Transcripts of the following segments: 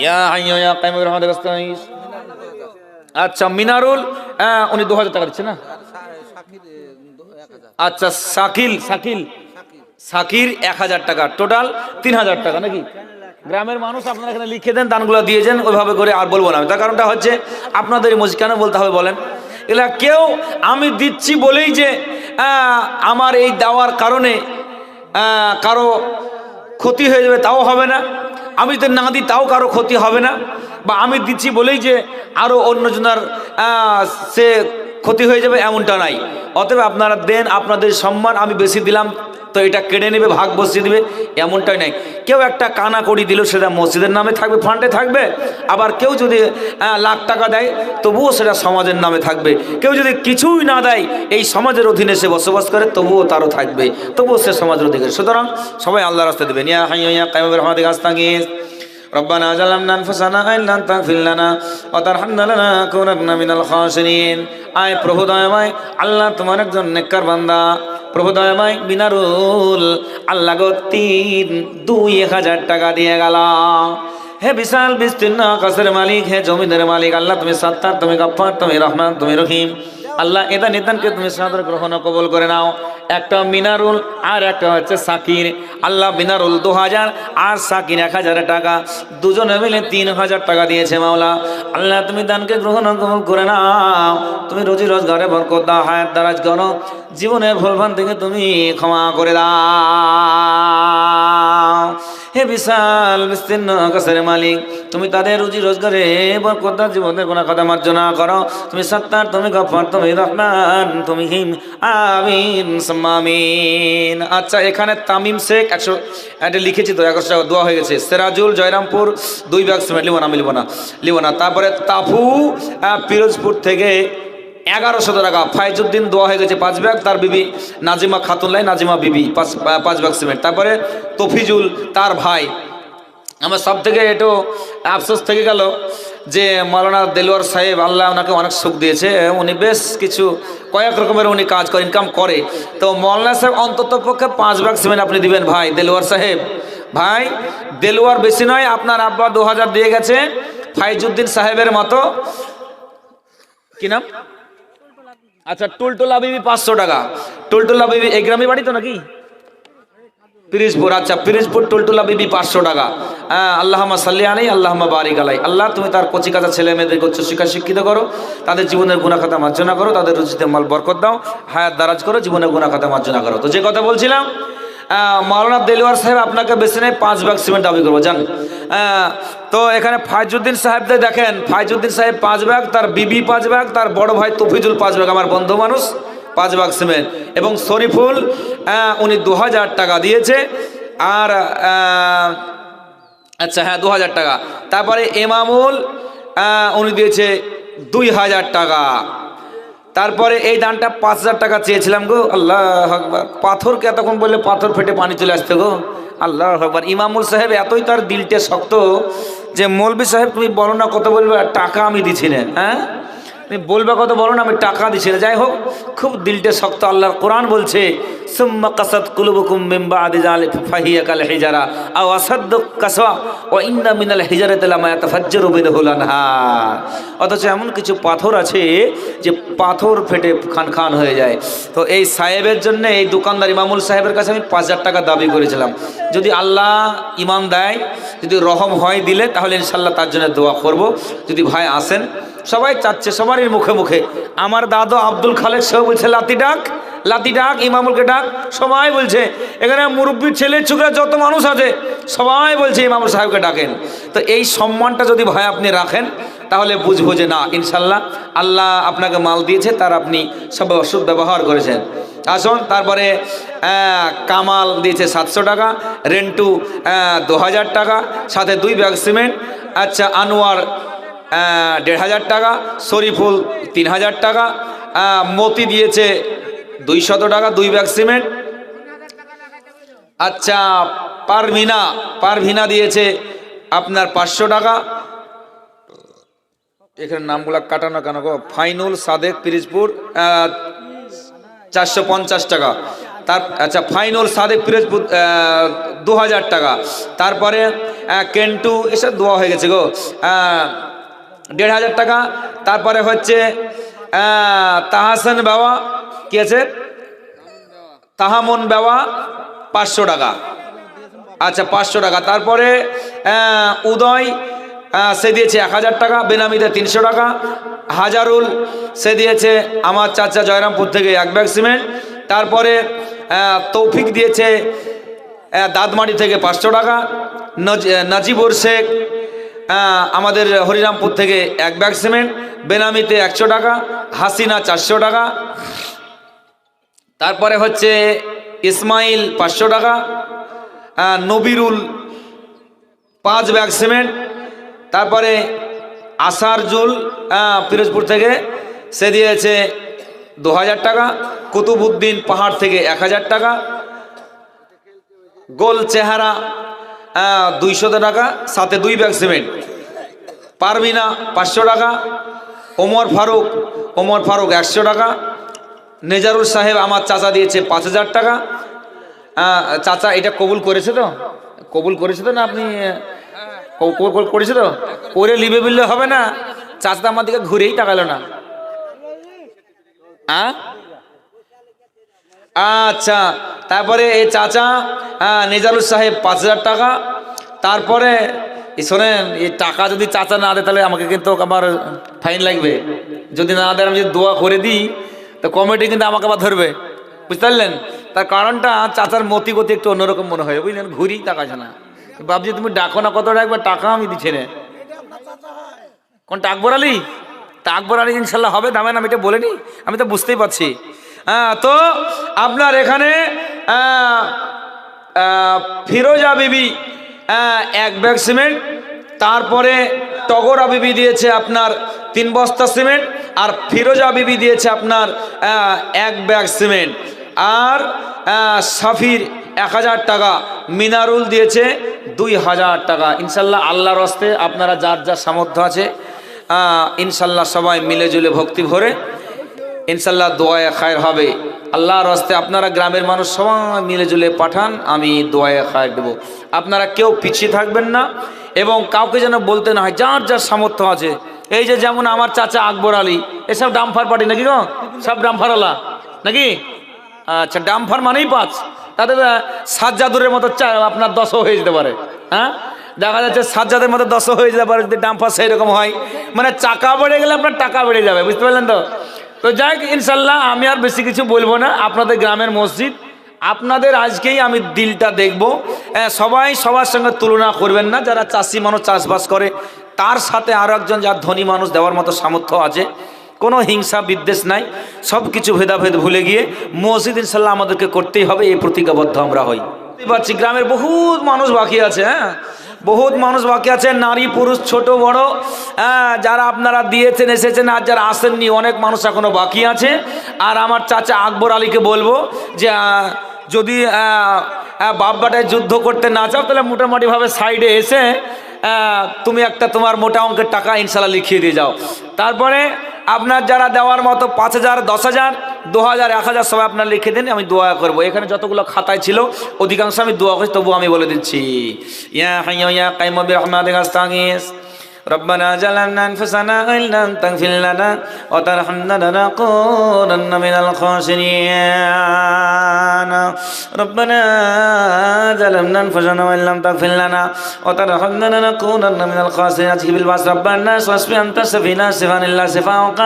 ইয়া হাইয়্যু ইয়া কাইয়্যুম বিরহমাতিকা আস্তাগীথ। আচ্ছা মিনারুল উনি 2000 টাকা দিচ্ছে না? আচ্ছা শাকিল শাকিল শাকির 1000 টাকা, টোটাল 3000 টাকা নাকি? গ্রামের মানুষ আপনারা এখানে লিখে দেন, দানগুলো দিয়েছেন ওইভাবে করে। আর বলবো না, তার কারণটা হচ্ছে আপনাদের মসজিদ কেন বলতে হবে বলেন? এগুলা কেউ আমি দিচ্ছি বলেই যে আমার এই দেওয়ার কারণে কারো ক্ষতি হয়ে যাবে তাও হবে না, আমি যদি না দিই তাও কারো ক্ষতি হবে না, বা আমি দিচ্ছি বলেই যে আরও অন্যজনের সে ক্ষতি হয়ে যাবে এমনটা নাই। অতএব আপনারা দেন, আপনাদের সম্মান, আমি বেশি দিলাম তো এটা কেড়ে নেবে, ভাগ বসিয়ে দেবে এমনটাই নাই। কেউ একটা কানা করি দিল সেটা মসজিদের নামে থাকবে, ফান্ডে থাকবে। আবার কেউ যদি লাখ টাকা দেয় তবুও সেটা সমাজের নামে থাকবে। কেউ যদি কিছুই না দেয়, এই সমাজের অধীনে সে বসবাস করে, তবুও তারও থাকবে, তবুও সে সমাজের অধিকারী। সুতরাং সবাই আল্লাহর রাস্তায় দেবেন। ইয়া হাইয়্যু ইয়া কাইয়্যুম বিরহমাতিকা আস্তাগীথ। ربنا ظلمنا أنفسنا إن لم تغفر لنا وترحمنا لنكونن من الخاسرين। আয় প্রভু দয়াময় আল্লাহ, তোমার একজন নেককার বান্দা প্রভু দয়াময় মিনারুল আল্লাহ গো 2000 টাকা দিয়ে গেল। হে বিশাল বিস্তীর্ণ আকাশের মালিক, হে জমিনের মালিক আল্লাহ, তুমি সত্তার, তুমি গফফার, তুমি রহমান, তুমি রহিম। আল্লাহ এদা নিদানকে তুমি সাদর গ্রহণ কবুল করে নাও। একটা মিনারুল আর একটা হচ্ছে সাকির। আল্লাহ মিনারুল 2000 আর সাকির 1000 টাকা, দুজনে মিলে 3000 টাকা দিয়েছে মাওলা। আল্লাহ তুমি দানকে গ্রহণ কবুল করে নাও। তুমি রোজি রোজগারে বরকত দাও, হায়াত দারাজ করো, জীবনের ভুলভ্রান্তি থেকে তুমি ক্ষমা করে দাও। হে বিশাল বিস্তীর্ণ আকাশের মালিক, তুমি তাদের রুজি রোজগারে বরকত দাও, জীবনের গুনাহ খাতা মার্জনা করো। তুমি সত্তার, তুমি গফফার, তুমি রহমান, তুমি রহিম। আমিন সুম্মা আমিন। আচ্ছা এখানে তামিম শেখ 100 এটা লিখেছি তো, 100 টাকা দোয়া হয়ে গেছে। সেরাজুল জয়রামপুর 2 ব্যাগ সিমেন্ট, লিব না। তারপরে তাফু পিরোজপুর থেকে 1100 টাকা। ফাইজুদ্দিন দোয়া হয়ে গেছে 5 ব্যাগ, তার বিবি নাজিমা খাতুনলাই, নাজিমা বিবি 5 ব্যাগ সিমেন্ট। তারপরে তফিজুল তার ভাই। আমার সব থেকে একটু আফসোস থেকে গেল যে মাওলানা দেলোয়ার সাহেব, আল্লাহ ওনাকে অনেক সুখ দিয়েছে, উনি বেশ কিছু কয়েক রকমের উনি কাজ করে, ইনকাম করে। তো মাওলানা সাহেব অন্তত পক্ষে 5 ব্যাগ সিমেন্ট আপনি দিবেন ভাই দেলোয়ার সাহেব। ভাই দেলোয়ার বেশি নয়, আপনার আব্বা 2000 দিয়ে গেছে। ফাইজুদ্দিন সাহেবের মতো, কি নাম? আচ্ছা টুলটুলা বিবি 500 টাকা। টুলটুলা বিবি এই গ্রামে বাড়ি তো নাকি? পিরিজপুর। আচ্ছা পিরিজপুর টুলটুলা বিবি 500 টাকা। আল্লাহুম্মা সাল্লি আলাইহি আল্লাহুম্মা বারিক আলাইহি। আল্লাহ তুমি তার কচি কাঁচা ছেলে মেয়েদেরকে উচ্চ শিক্ষা শিক্ষিত করো, তাদের জীবনের গুনাহ খাতা মার্জনা করো, তাদের রুজিতে মাল বরকত দাও, হায়াত দারাজ করো, জীবনের গুনাহ খাতা মার্জনা করো। তো যে কথা বলছিলাম, মাওলানা দেলোয়ার সাহেব আপনাকে বেশি নেই 5 ব্যাগ সিমেন্ট দাবি করবো জান। তো এখানে ফাইজুদ্দিন সাহেবদের দেখেন, ফাইজুদ্দিন সাহেব 5 ব্যাগ, তার বিবি 5 ব্যাগ, তার বড় ভাই তফিজুল 5 ব্যাগ, আমার বন্ধু মানুষ 5 ব্যাগ সিমেন্ট। এবং শরীফুল উনি 2000 টাকা দিয়েছে। আর আচ্ছা হ্যাঁ 2000 টাকা। তারপরে এমামুল উনি দিয়েছে 2000 টাকা। তারপরে এই দানটা 5000 টাকা চেয়েছিলাম গো, আল্লাহ আকবার। পাথরকে এতক্ষণ বললে পাথর ফেটে পানি চলে আসতে গো, আল্লাহ আকবার। ইমামুল সাহেব এতই তার দিলটা শক্ত যে মৌলবি সাহেব তুমি বলো না কত বলবে, টাকা আমি দিচ্ছি না। হ্যাঁ তুমি বলবে কত বলো না, আমি টাকা দিচ্ছি না। যাই হোক খুব দিলটা শক্ত। আল্লাহর কোরআন বলছে সুম্মা কাসাত কুলুবুকুম মিন বাদি যালিকা ফাহিয়া কাল হিজারা আও আসাদ্দু কাসওয়া ওয়া ইন্না মিনাল হিজারাতি লামা ইয়াতাফাজ্জারু মিনহুল আনহার। অথচ এমন কিছু পাথর আছে যে পাথর ফেটে খান খান হয়ে যায়। তো এই সাহেবের জন্য, এই দোকানদার ইমামুল সাহেবের কাছে আমি 5000 টাকা দাবি করেছিলাম। যদি আল্লাহ ইমান দেয়, যদি রহম হয় দিলে, তাহলে ইনশাল্লাহ তার জন্য দোয়া করব। যদি ভাই আসেন, সবাই চাচ্ছে, সবারই মুখে মুখে। আমার দাদু আব্দুল খালেক সেও বলছে লাতি ডাক, লাতি ডাক, ইমামুলকে ডাক, সবাই বলছে। এখানে মুরব্বীর ছেলে ছোকরা যত মানুষ আছে সবাই বলছে ইমামুল সাহেবকে ডাকেন। তো এই সম্মানটা যদি ভাই আপনি রাখেন, তাহলে বুঝবো যে না ইনশাল্লাহ আল্লাহ আপনাকে মাল দিয়েছে, তার আপনি সব ওষুধ ব্যবহার করেছেন। আসুন তারপরে কামাল দিয়েছে 700 টাকা, রেন্টু 2000 টাকা, সাথে 2 ব্যাগ সিমেন্ট। আচ্ছা আনোয়ার 1500 টাকা, শরীফুল 3000 টাকা, মতি দিয়েছে 200 টাকা, 2 ব্যাগ সিমেন্ট। আচ্ছা পারভিনা দিয়েছে আপনার 500 টাকা। এখানে নামগুলা কাটানো কেন গো? ফাইনুল সাদেক পিরিজপুর 450 টাকা। তার আচ্ছা ফাইনাল সাদেক পিরোজপুর 2000 টাকা। তারপরে কেন্টু এসব দোয়া হয়ে গেছে গো 1500 টাকা। তারপরে হচ্ছে তাহাসান বাবা কি আছে তাহামন বাবা 500 টাকা। আচ্ছা 500 টাকা। তারপরে উদয় সে দিয়েছে 1000 টাকা, বেনামিতে 300 টাকা। হাজারুল সে দিয়েছে আমার চাচা জয়রামপুর থেকে 1 ব্যাগ সিমেন্ট। তারপরে তৌফিক দিয়েছে দাদমাটি থেকে 500 টাকা। নাজিবুর শেখ আমাদের হরিরামপুর থেকে 1 ব্যাগ সিমেন্ট, বেনামিতে 100 টাকা। হাসিনা 400 টাকা। তারপরে হচ্ছে ইসমাইল 500 টাকা। নবিরুল 5 ব্যাগ সিমেন্ট। তারপরে আসারজুল পিরোজপুর থেকে সে দিয়েছে 2000 টাকা। কুতুবউদ্দিন পাহাড় থেকে 1000 টাকা। গোল চেহারা 200 টাকা, সাথে 2 ব্যাগ সিমেন্ট। পারমিনা 500 টাকা। ওমর ফারুক 100 টাকা। নেজারুল সাহেব আমার চাচা দিয়েছে 5000 টাকা। চাচা এটা কবুল করেছে তো না আপনি করেছে তো? করে লিবে বিললে হবে না। চাচা আমার দিকে ঘুরেই তাকালো না। আচ্ছা তারপরে এই চাচা নেজারুল সাহেব 5000 টাকা। তারপরে শোনেন, এই টাকা যদি চাচা না দেয় তাহলে আমাকে কিন্তু আবার ফাইন লাগবে। যদি না দেয় আমি যদি দোয়া করে দিই তো কমিটি কিন্তু আমাকে আবার ধরবে, বুঝতে পারলেন? তার কারণটা চাচার মতি গতি একটু অন্যরকম মনে হয়, বুঝলেন? ঘুরি তাকাছে না। বাবজি তুমি ডাকো না, কত ডাকবে, টাকা আমি দিচ্ছি না। কোনটা আকবর আলী? তা আকবর আলী ইনশাল্লাহ হবে, দামে না, আমি এটা বলিনি, আমি তো বুঝতেই পারছি। তো আপনার এখানে ফিরোজা বিবি 1 ব্যাগ সিমেন্ট। তারপরে টগরা বিবি দিয়েছে আপনার 3 বস্তা সিমেন্ট। আর ফিরোজা বিবি দিয়েছে আপনার 1 ব্যাগ সিমেন্ট। আর সাফির 1000 টাকা। মিনারুল দিয়েছে 2000 টাকা। ইনশাল্লাহ আল্লাহর হস্তে আপনারা যার যার সামর্থ্য আছে ইনশাল্লাহ সবাই মিলে জুলে ভক্তি ভরে ইনশাল্লাহ দোয়ায়ে খায়ের হবে। আল্লাহর হস্তে আপনারা গ্রামের মানুষ সবাই মিলে জুলে পাঠান, আমি দোয়ায়ে খায়ের দেবো। আপনারা কেউ পিছিয়ে থাকবেন না এবং কাউকে যেন বলতে না হয়, যার যার সামর্থ্য আছে। এই যে যেমন আমার চাচা আকবর আলী, এসব ডাম্পার পার্টি নাকি গো? সব ডাম্পারওয়ালা নাকি? আচ্ছা, ডাম্পার মানেই 5, তাদের সাজ্জাদুরের মতো আপনার 10ও হয়ে যেতে পারে। হ্যাঁ, দেখা যাচ্ছে সাজ্জাদের মতো 10ও হয়ে যেতে পারে যদি ডাম্পার সেই রকম হয়। মানে চাকা বেড়ে গেলে আপনার টাকা বেড়ে যাবে, বুঝতে পারলেন তো? তো যাই হোক, ইনশাল্লাহ আমি আর বেশি কিছু বলবো না। আপনাদের গ্রামের মসজিদ, আপনাদের আজকেই আমি দিলটা দেখব। সবাই সবার সঙ্গে তুলনা করবেন না। যারা চাষি মানুষ চাষবাস করে তার সাথে আরও একজন যার ধনী মানুষ দেওয়ার মতো সামর্থ্য আছে, কোনো হিংসা বিদ্বেষ নাই, সব কিছু ভেদাভেদ ভুলে গিয়ে মসজিদ ইনশাল্লাহ আমাদেরকে করতেই হবে, এই প্রতিজ্ঞাবদ্ধ আমরা হই। পাচ্ছি গ্রামের বহুত মানুষ বাকি আছে। হ্যাঁ, বহুত মানুষ বাকি আছে, নারী পুরুষ ছোট বড়, যারা আপনারা দিয়েছেন এসেছেন, আর যারা আসেননি অনেক মানুষ এখনো বাকি আছে। আর আমার চাচা আকবর আলীকে বলবো যে যদি বাপবাটায় যুদ্ধ করতে না চাও তাহলে মোটামুটিভাবে সাইডে এসে তুমি একটা তোমার মোটা অঙ্কের টাকা ইনশাল্লাহ লিখিয়ে দিয়ে যাও। তারপরে আপনার যারা দেওয়ার মতো 5000, 10000, 2000, 1000 সবাই আপনার লিখে দিন, আমি দোয়া করবো। এখানে যতগুলো খাতায় ছিল অধিকাংশ আমি দোয়া করছি, তবু আমি বলে দিচ্ছি। ইয়া হাইয়্যু ইয়া কাইয়্যুম বিরহমাতিকা আস্তাগীস ربنا ظلمنا أنفسنا وإن لم تغفر لنا وترحمنا لنكونن من الخاسرين ربنا ظلمنا أنفسنا وإن لم تغفر لنا وترحمنا لنكونن من الخاسرين أذهب البأس رب الناس واشف أنت الشفيع لا شفاء إلا شفاؤك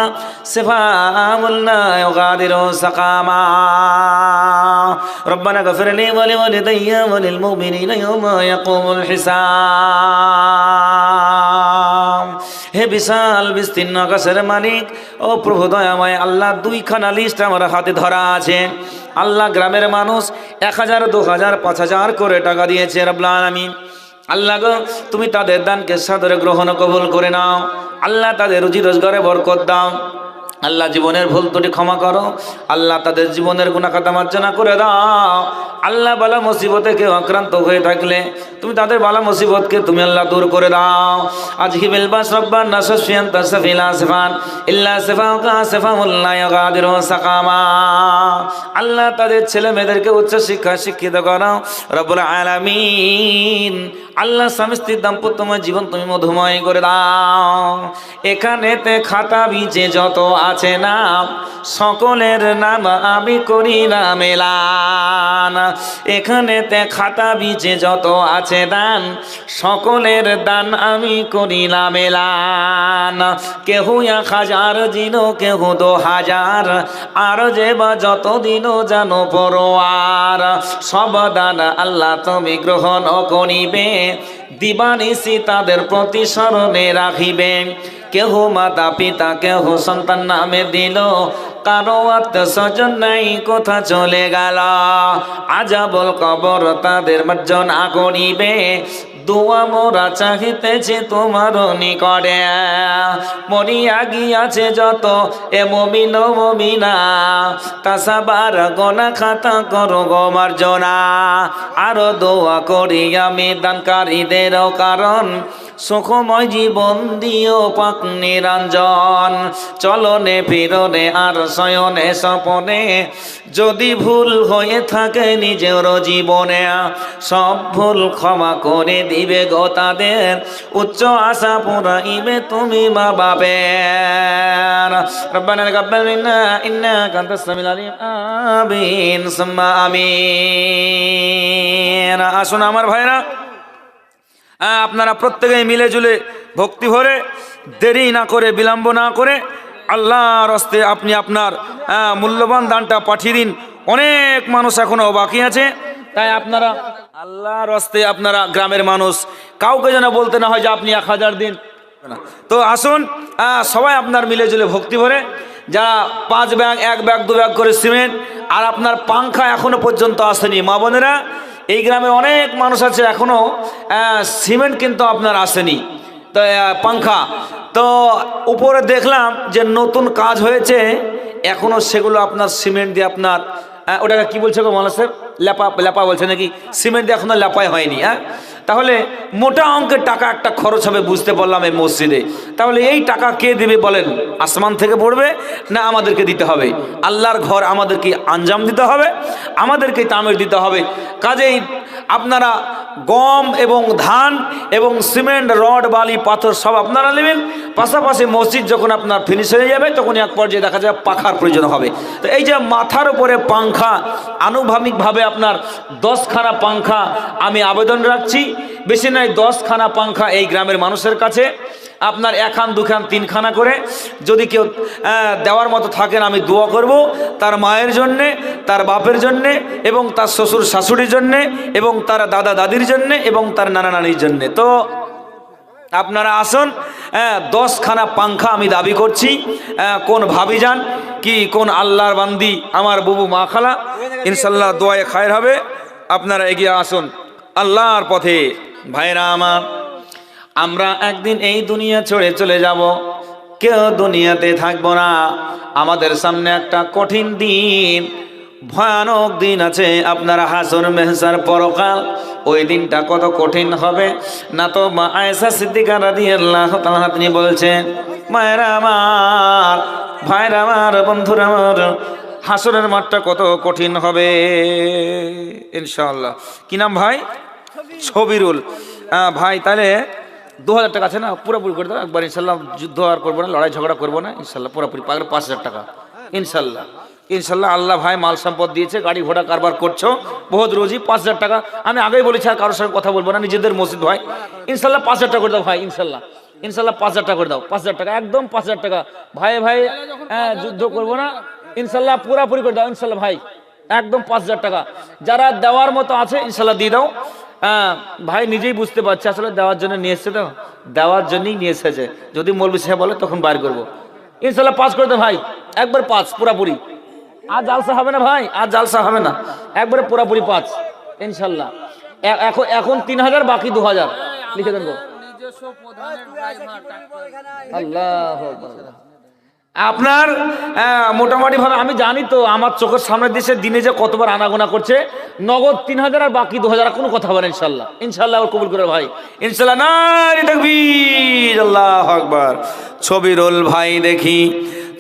شفاء لا يغادر سقما ربنا اغفر لي ولوالدي وللمؤمنين يوم يقوم الحساب। হে বিশাল বিস্তীর্ণ আকাশের মালিক ও প্রভু দয়াময় আল্লাহ, 2খানা লিস্ট আমার হাতে ধরা আছে। আল্লাহ, গ্রামের মানুষ 1000, 2000, 5000 করে টাকা দিয়েছে রব্বুল আলামিন। আল্লাহ গো, তুমি তাদের দানকে সাদরে গ্রহণ কবুল করে নাও। আল্লাহ, তাদের রুজি রোজগারে বরকত দাও। আল্লাহ জীবনের ভুল ত্রুটি ক্ষমা করো। আল্লাহ তাদের জীবনের গুনাহ খাতা মার্জনা করে দাও। আল্লাহ বালা মুসিবতে কেউ আক্রান্ত হয়ে থাকলে তুমি তাদের বালা মুসিবতকে তুমি আল্লাহ দূর করে দাও। আজহিবিল বাস রব্বান নাসফিয়ান তাসফিলা সিফান ইল্লা সিফাকা সিফাউল্লাহ ইয়াগাদিরু সাকামা। আল্লাহ তাদের ছেলে মেয়েদেরকে উচ্চ শিক্ষা শিক্ষিত করো রব্বুল আলামিন। আল্লাহ স্বামী স্ত্রীর দাম্পত্যময় জীবন তুমি মধুময় করে দাও। এখানেতে খাতা বিচে যত আছে নাম সকলের নাম আমি করি না মেলান। এখানেতে খাতা বিচে যত আছে দান সকলের দান আমি করি না মেলান। কেহ 1000 দিন কেহ 2000 আর যে বা যত দিন জানো পরোয়ার সব দান আল্লাহ তুমি গ্রহণ করিবে। দিবানিসি তাদের প্রতি স্মরণে রাখিবে। কেহ মাতা পিতা কেহ সন্তান নামে দিল কারো আত্মীয় স্বজন নাই কোথা চলে গেল। আযাবুল কবর তাদের মার্জনা করিবে। দোয়া মোরা চাহিতেছে তোমার নিকটে। মরিয়া গিয়াছে যত এ মুমিন ও মুমিনা তাসাবার গোনা খাতা করো গো মার্জনা। আরো দোয়া করি আমি দানকারীদের কারণ সুখময় জীবন দিও পাক নিরঞ্জন। চলনে ফিরনে আর শয়নে স্বপনে যদি ভুল হয়ে থাকে নিজের জীবনে সব ভুল ক্ষমা করে দিবে গো তাদের উচ্চ আশা পুরাইবে তুমি মা বাপের। রব্বানা তাকাব্বাল মিন্না ইন্নাকা আনতাস সামিউল আলিম আমিন সুম্মা আমিন। আসুন আমার ভাইরা, আপনারা প্রত্যেকেই মিলে জুলে ভক্তি ভরে দেরি না করে বিলম্ব না করে আল্লাহর হস্তে আপনি আপনার মূল্যবান দানটা পাঠিয়ে দিন। অনেক মানুষ এখনো বাকি আছে, তাই আপনারা আল্লাহর হস্তে আপনারা গ্রামের মানুষ কাউকে যেন বলতে না হয় যে আপনি 1000 দিন। তো আসুন সবাই আপনার মিলে জুলে ভক্তি ভরে যারা 5 ব্যাগ 1 ব্যাগ 2 ব্যাগ করে সিমেন্ট আর আপনার পাংখা এখনো পর্যন্ত আসেনি মা বোনেরা, এই গ্রামে অনেক মানুষ আছে এখনো সিমেন্ট কিন্তু আপনার আসেনি তো পাংখা। তো উপরে দেখলাম যে নতুন কাজ হয়েছে এখনো সেগুলো আপনার সিমেন্ট দিয়ে আপনার ওটাকে কি বলছে গো মাওলানা স্যার, লেপা বলছে নাকি, সিমেন্ট দিয়ে এখনো লেপাই হয়নি। তাহলে মোটা অঙ্কের টাকা একটা খরচ হবে বুঝতে পারলাম এই মসজিদে। তাহলে এই টাকা কে দেবে বলেন? আসমান থেকে পড়বে না আমাদেরকে দিতে হবে? আল্লাহর ঘর আমাদেরকে আঞ্জাম দিতে হবে, আমাদেরকে তামির দিতে হবে। কাজেই আপনারা গম এবং ধান এবং সিমেন্ট রড বালি পাথর সব আপনারা নেবেন। পাশাপাশি মসজিদ যখন আপনার ফিনিশ হয়ে যাবে তখন এক পর্যায়ে দেখা যাবে পাখার প্রয়োজন হবে। তো এই যে মাথার উপরে পাংখা আনুভাবিকভাবে আপনার 10খানা পাংখা আমি আবেদন রাখছি, বেশি নয় 10খানা পাংখা এই গ্রামের মানুষের কাছে আপনার 1 খান 2 খান 3 খানা করে যদি কেউ দেওয়ার মতো থাকেন আমি দোয়া করব তার মায়ের জন্যে, তার বাপের জন্যে এবং তার শ্বশুর শাশুড়ির জন্যে এবং তার দাদা দাদির জন্যে এবং তার নানা নানির জন্যে। তো আপনারা আসুন, 10খানা পাংখা আমি দাবি করছি। কোন ভাবিজান কি কোন আল্লাহর বান্দি আমার বুবু মা খালা ইনশাল্লাহ দোয়ায় খায়ের হবে। আপনারা এগিয়ে আসুন আল্লাহর পথে। ভাইরা আমার, আমরা একদিন এই দুনিয়া ছেড়ে চলে যাব, কেউ দুনিয়াতে থাকবো না। আমাদের সামনে একটা কঠিন দিন, ভয়ানক দিন আছে আপনার হাসর মেহসার পরকাল। ওই দিনটা কত কঠিন হবে না তো মা আয়েশা সিদ্দিকা রাদিয়াল্লাহু তাআলা তিনি বলছেন, মায়েরা আমার, ভাইরা আমার, বন্ধুরা আমার, হাসরের মাঠটা কত কঠিন হবে ইনশাআল্লাহ। কি নাম ভাই? ছবিরুল। ভাই তাহলে 2000 টাকা আছে না, পুরোপুরি করে দাও একবার ইনশাল্লাহ। যুদ্ধ আর করবো না, লড়াই ঝগড়া করবো না ইনশাল্লাহ, পুরোপুরি 5000 টাকা ইনশাল্লাহ। ইনশাল্লাহ আল্লাহ ভাই মাল সম্পদ দিয়েছে, গাড়ি ঘোড়া কারবার করছো বহুত রোজি। 5000 টাকা আমি আগেই বলেছি, আর কারোর সঙ্গে কথা বলবো না, নিজেদের মসজিদ ভাই। ইনশাল্লাহ 5000 টাকা করে দাও ভাই ইনশাল্লাহ, ইনশাল্লাহ 5000 টাকা করে দাও, 5000 টাকা একদম 5000 টাকা ভাই। ভাই যুদ্ধ করবো না ইনশাল্লাহ, পুরাপুরি করে দাও ইনশাল্লাহ ভাই, একদম 5000 টাকা। যারা দেওয়ার মতো আছে ইনশাল্লাহ দিয়ে দাও। ভাই নিজেই বুঝতে পারছে আসলে দেওয়ার জন্য নিয়ে এসছে, তো দেওয়ার জন্যই নিয়ে এসেছে। যদি মৌলভী সাহেব বলে তখন বাইর করবো ইনশাল্লাহ। 5 করে দাও ভাই, একবার 5 পুরাপুরি। আর জালসা হবে না ভাই, আর জালসা হবে না, একবারে পুরাপুরি 5 ইনশাল্লাহ। এখন 3000 বাকি 2000 লিখে দেন গো। আল্লাহ আপনার মোটামুটি ভাবে আমি জানি তো, আমার চোখের সামনের দেশে দিনে যে কতবার আনাগোনা করছে, নগদ 3000 আর বাকি 2000, কোনো কথা বলেন ইনশাল্লাহ, ইনশাল্লাহ আবার কবুল করে ভাই, ইনশাল্লাহ। নারে তাকবীর, আল্লাহু আকবার। ছবিরুল ভাই দেখি,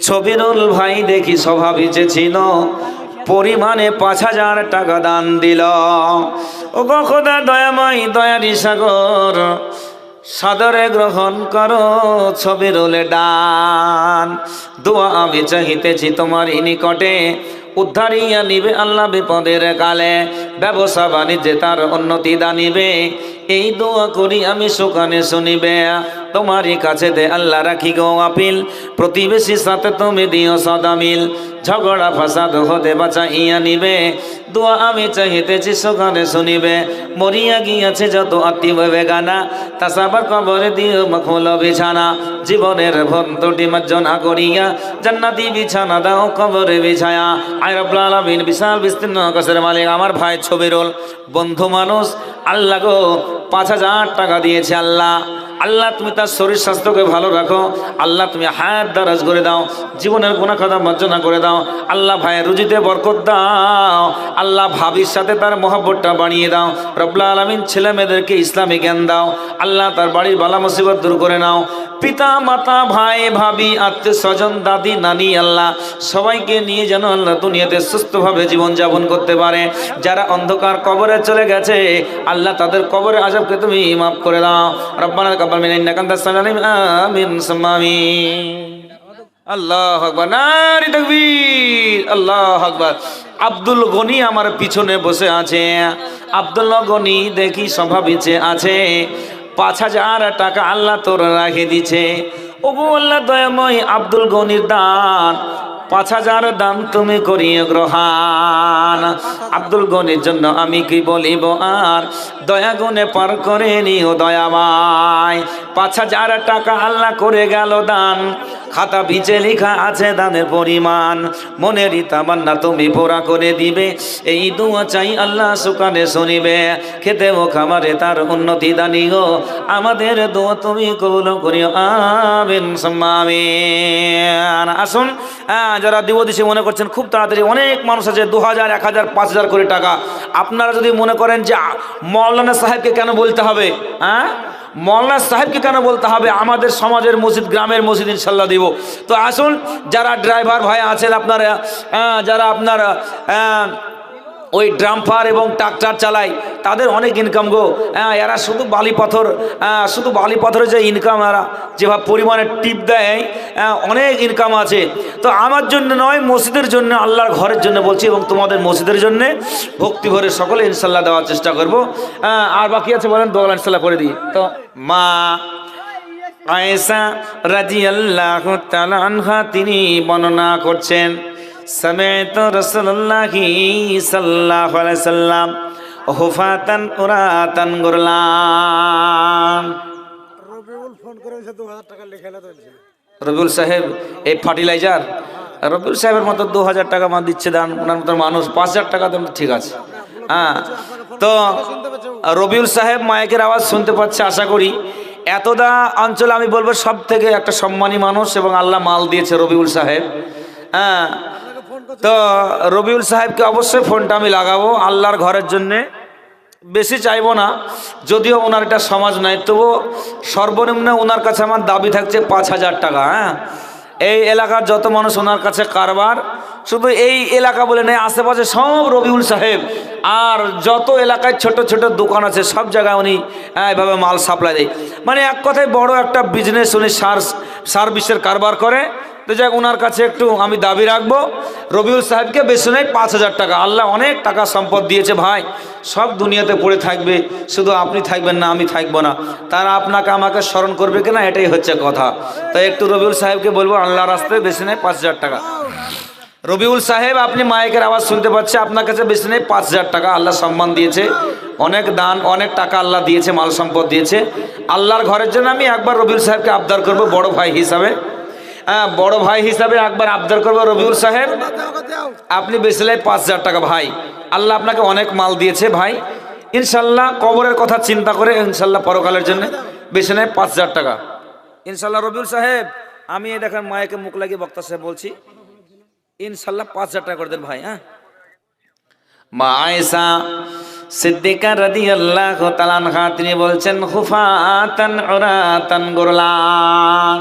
ছবিরুল ভাই দেখি স্বভাব ছিল, পরিমাণে 5000 টাকা দান দিল। ও খোদা দয়াময়, দয়ারি সাগর, সাদরে গ্রহণ করো ছবিরুলে দান। দোয়া আমি চাহিতেছি তোমার নিকটে, উদ্ধারিয়া নিবে আল্লাহ বিপদের কালে, ব্যবসা বাণিজ্যে তার উন্নতি দানিবে, এই দোয়া করি আমি সুকানে শুনিবে। তোমারই কাছে দে আল্লাহ রাখি গো আপিল, প্রতিবেশীর সাথে তুমি দিও সদা মিল, ঝগড়া ফাসাদ হতে বাঁচাইয়া নিবে, দোয়া আমি চাহিতেছি সুকানে শুনিবে। মরিয়া গিয়াছে যত আত্মীয় বেগানা, তাসাবার কবরে দিও মখল বিছানা, জীবনের ভন্তটি মার্জনা করিয়া, জান্নাতি বিছানা দাও কবরে বিছায়া। আয় রব্বুল আলামিন, বিশাল বিস্তীর্ণ আকাশের মালিক আমার ভাই ছবিরুল বন্ধু মানুষ, আল্লাহ গো 5000 টাকা দিয়েছে। আল্লাহ, আল্লাহ তুমি তার শরীর স্বাস্থ্যকে ভালো রাখো, আল্লাহ তুমি হায়াত দারাজ করে দাও, জীবনের গুনাহ খাতা মার্জনা করে দাও, আল্লাহ ভাইয়ের রুজিতে বরকত দাও, আল্লাহ ভাবির সাথে তার মহব্বতটা বাড়িয়ে দাও, রব্বুল আলামিন ছেলে মেয়েদেরকে ইসলামী জ্ঞান দাও, আল্লাহ তার বাড়ির বালা মুসিবত দূর করে নাও, পিতা মাতা ভাই ভাবি আত্মীয় স্বজন দাদি নানি আল্লাহ সবাইকে নিয়ে যেন আল্লাহ দুনিয়াতে সুস্থভাবে জীবনযাপন করতে পারে। যারা অন্ধকার কবরে চলে গেছে আল্লাহ তাদের কবরে আযাবকে তুমি মাফ করে দাও। রব্বানা তাকাব্বাল মিন্না ইন্নাকা আনতাস সামিউল আলিম, আমিন সুম্মা আমিন। আল্লাহু আকবার, নারে তাকবীর, আল্লাহু আকবার। আব্দুল গনি আমার পিছনে বসে আছে, আব্দুল গনি দেখি স্বভাবিছে আছে, 5000 টাকা আল্লাহ তোর রাখে দিছে। ওগো আল্লাহ দয়াময়, আব্দুল গনির দান 5000 দান তুমি করিয়ে গ্রহণ। আব্দুল গনির জন্য আমি কি বলিব আর, দয়া গুণে পার করে নিও দয়াময়। 5000 টাকা আল্লাহ করে গেল দান, খাতা ভিজে লেখা আছে দানের পরিমাণ, মনেরই তামান্না তুমি পুরা করে দিবে, এই দোয়া চাই আল্লাহ সুকানে শুনিবে। খেতে ও খামারে তার উন্নতি দানিও, আমাদের দোয়া তুমি কবুল করিও, আমিন সুম্মা আমিন। আসুন, যারা দিবদিশে মনে করছেন খুব তাড়াতাড়ি, অনেক মানুষ আছে 2000, 1000, 5000 করে টাকা। আপনারা যদি মনে করেন যে মৌলানা সাহেবকে কেন বলতে হবে, মৌলানা সাহেবকে কেন বলতে হবে, আমাদের সমাজের মসজিদ, গ্রামের মসজিদ ইনশাল্লাহ দিব। তো আসুন, যারা ড্রাইভার ভাই আছেন আপনারা, যারা আপনার ওই ড্রাম্পার এবং ট্রাক্টর চালায়, তাদের অনেক ইনকাম গো। এরা শুধু বালি পাথর, শুধু বালি পাথরের যে ইনকাম, এরা যেভাবে পরিমাণে টিপ দেয়, অনেক ইনকাম আছে। তো আমার জন্য নয়, মসজিদের জন্য, আল্লাহর ঘরের জন্য বলছি, এবং তোমাদের মসজিদের জন্য ভক্তি ভরে সকলে ইনশাল্লাহ দেওয়ার চেষ্টা করব। আর বাকি আছে বলেন, দোয়া ইনশাল্লাহ করে দিই। তো মা আয়েশা রাদিয়াল্লাহু তাআলা আনহা তিনি বর্ণনা করছেন, সামি'তু রাসূলুল্লাহি সাল্লাল্লাহু আলাইহি ওয়াসাল্লাম হুফাতান উরাতান গুরলান। রবিউল ফোন করে 2000 টাকা লেখাইলা দিয়েছে। রবিউল সাহেব এই ফার্টিলাইজার, রবিউল সাহেবের মতো 2000 টাকা মা দিচ্ছে দান, ওনার মতো মানুষ 5000 টাকা দেন, ঠিক আছে। তো রবিউল সাহেব মাইকের আওয়াজ শুনতে পাচ্ছে আশা করি। এতদা অঞ্চলে আমি বলবো সব থেকে একটা সম্মানী মানুষ, এবং আল্লাহ মাল দিয়েছে রবিউল সাহেব। তো রবিউল সাহেবকে অবশ্যই ফোনটা আমি লাগাবো আল্লাহর ঘরের জন্যে, বেশি চাইবো না, যদিও ওনার এটা সমাজ নাই, তবুও সর্বনিম্ন ওনার কাছে আমার দাবি থাকছে 5000 টাকা। এই এলাকার যত মানুষ ওনার কাছে কারবার, শুধু এই এলাকা বলে নেই, আশেপাশে সব রবিউল সাহেব, আর যত এলাকায় ছোট ছোট দোকান আছে সব জায়গায় উনি এভাবে মাল সাপ্লাই দেয়। মানে এক কথায় বড় একটা বিজনেস উনি সার্ভিসের কারবার করে। তো যাক, ওনার কাছে একটু আমি দাবি রাখবো, রবিউল সাহেবকে বেশি নেই 5000 টাকা। আল্লাহ অনেক টাকা সম্পদ দিয়েছে ভাই, সব দুনিয়াতে পড়ে থাকবে, শুধু আপনি থাকবেন না, আমি থাকবো না, তারা আপনাকে আমাকে স্মরণ করবে কিনা, এটাই হচ্ছে কথা। তাই একটু রবিউল সাহেবকে বলবো, আল্লাহ রাস্তায় বেশি নেই 5000 টাকা। রবিউল সাহেব, আপনি মাইকের আওয়াজ শুনতে পাচ্ছে, আপনার কাছে বেশি নেই 5000 টাকা। আল্লাহ সম্মান দিয়েছে, অনেক দান, অনেক টাকা আল্লাহ দিয়েছে, মাল সম্পদ দিয়েছে। আল্লাহর ঘরের জন্য আমি একবার রবিউল সাহেবকে আবদার করবো, বড় ভাই হিসাবে, বড় ভাই হিসাবে একবার আবদার করবো, রবিউল সাহেব আপনি বেশি নেই 5000 টাকা। ভাই আল্লাহ আপনাকে অনেক মাল দিয়েছে ভাই, ইনশাল্লাহ কবরের কথা চিন্তা করে ইনশাল্লাহ পরকালের জন্য বেশি নেই 5000 টাকা ইনশাল্লাহ। রবিউল সাহেব আমি এই দেখেন মায়েকে মুখ লাগিয়ে বক্তা সাহেব বলছি, ইনশাল্লাহ 5,000 টাকা করে দেন ভাই। হ্যাঁ, মা আয়েশা সিদ্দিকা রাদিয়াল্লাহু তাআলা আনহা তিনি বলছেন, খুফাতান উরাতান গুরলান,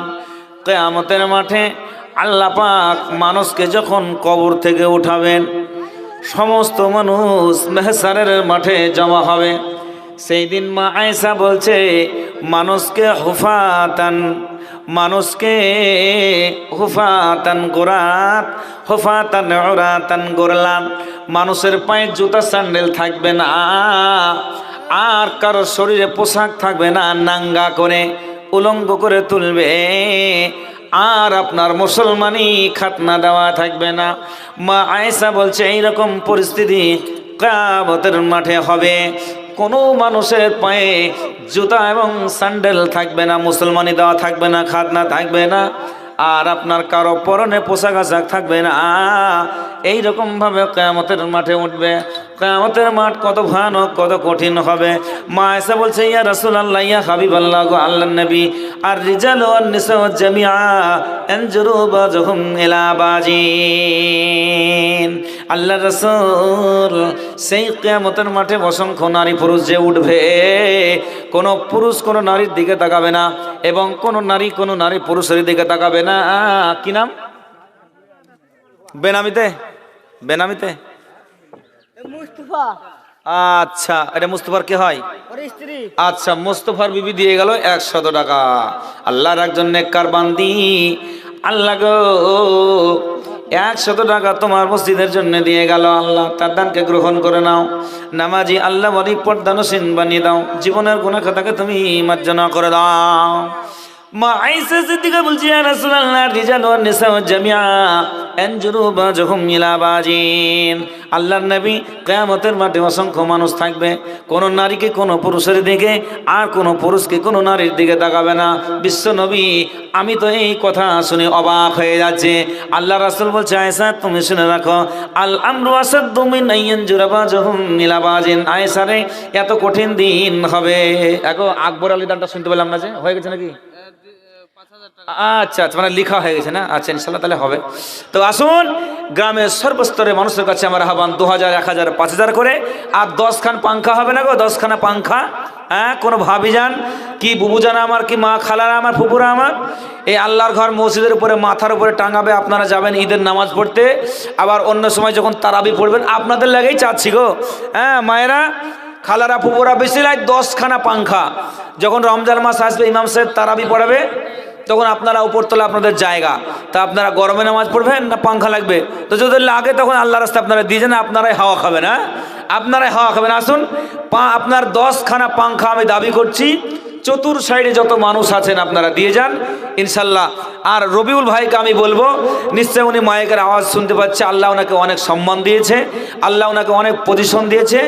কিয়ামতের মাঠে আল্লাহ পাক মানুষকে যখন কবর থেকে উঠাবেন, সমস্ত মানুষ মেহসারের মাঠে জমা হবে। সেই দিন মা আয়েশা বলছে, মানুষকে হুফাতান গোরাত, হুফাতান উরাতান গোরলান, মানুষের পায়ে জুতা স্যান্ডেল থাকবে না, আর কারো শরীরে পোশাক থাকবে না, নাঙ্গা করে উলঙ্গ করে তুলবে, আর আপনার মুসলমানি খাতনা দেওয়া থাকবে না। মা আয়েশা বলছে এইরকম পরিস্থিতি কিয়ামতের মাঠে হবে। কোনো মানুষের পায়ে জুতা এবং স্যান্ডেল থাকবে না, মুসলমানি দেওয়া থাকবে না, খাতনা থাকবে না, আর আপনার কারো পরনে পোশাক আশাক থাকবে না। এইরকম ভাবে কিয়ামতের মাঠে উঠবে। কিয়ামতের মাঠ কত ভয়ানক, কত কঠিন হবে। মা আয়েশা বলছে, ইয়া রাসূলুল্লাহ, ইয়া হাবিবাল্লাহ, গো আল্লাহর নবী, আর রিজালু ওয়ান নিসাউ জামিআ আনজুরু বাযহুম ইলা বাজিন। আল্লাহর রাসূল, সেই কিয়ামতের মাঠে অসংখ্য নারী পুরুষ যে উঠবে, কোন পুরুষ কোন নারীর দিকে তাকাবে না, এবং কোন নারী পুরুষের দিকে তাকাবে না। কি নাম? বেনামিতে মুস্তাফা আচ্ছা, এটা মুস্তফার কে হয়? ওর স্ত্রী। আচ্ছা, মুস্তফার বিবি দিয়ে গেল 100 টাকা। আল্লাহর একজন নেককার বান্দি, আল্লাহ গো 100 টাকা তোমার মসজিদের জন্য দিয়ে গেল। আল্লাহ তার দানকে গ্রহণ করে নাও। নামাজি আল্লাহ বলি পর্দানসীন বানিয়ে দাও, জীবনের গুনাহ খাতাকে তুমি মার্জনা করে দাও। মা আয়েশা সিদ্দিকা বলছি, ইয়া রাসূলুল্লাহ, রিজাল ওয়ান নিসাউ জামিআ আনজুরু বাযহুম ইলা বাজিন। আল্লাহর নবী, কিয়ামতের মাঠে অসংখ্য মানুষ থাকবে, কোন নারীকে কোন পুরুষের দিকে, আর কোন পুরুষকে কোন নারীর দিকে তাকাবে না। বিশ্ব নবী, আমি তো এই কথা শুনে অবাক হয়ে যাচ্ছে। আল্লাহ রাসূল বলছে, আয়েশা তুমি শুনে রাখো, আল আমরু আসাদ্দু মিন আইয়ানজুরা বাযহুম ইলা বাজিন। আয়েশা রে, এত কঠিন দিন হবে। এখন আকবর আলী দানটা শুনতে পেলাম না, যে হয়ে গেছে নাকি? আচ্ছা, মানে লেখা হয়ে গেছে না? আচ্ছা, ইনশাল্লাহ তাহলে হবে। তো আসুন, গ্রামের সর্বস্তরের মানুষের কাছে আমার আহ্বান, 2000, 1000, 5000 করে, আর 10 খান পাংখা হবে না গো, 10 খানা পাংখা। হ্যাঁ, কোনো ভাবি যান কি, বুবু জানা আমার, কি মা খালারা আমার, ফুপুরা আমার, এই আল্লাহর ঘর মসজিদের উপরে মাথার উপরে টাঙাবে। আপনারা যাবেন ঈদের নামাজ পড়তে, আবার অন্য সময় যখন তারাবি পড়বেন, আপনাদের লাগেই চাচ্ছি গো। হ্যাঁ মায়েরা, খালারা, ফুপুরা, বেশি লাই 10 খানা পাংখা। যখন রমজান মাস আসবে, ইমাম সাহেব তারাবি পড়াবে, তখন আপনারা উপরতলা আপনাদের জায়গা, তা আপনারা গরমে নামাজ পড়বেন না পাংখা লাগবে? তো যদি লাগে তখন আল্লাহ রাস্তা আপনারা দিয়ে যান, আপনারাই হাওয়া খাবেন। হ্যাঁ, আপনারাই হাওয়া খাবেন। আসুন, আপনার 10 খানা পাংখা আমি দাবি করছি, চতুর সাইডে যত মানুষ আছেন আপনারা দিয়ে যান ইনশাল্লাহ। আর রবিউল ভাইকে আমি বলবো, নিশ্চয় উনি মায়ের আওয়াজ শুনতে পাচ্ছে, আল্লাহ ওনাকে অনেক সম্মান দিয়েছে, আল্লাহ ওনাকে অনেক পজিশন দিয়েছে,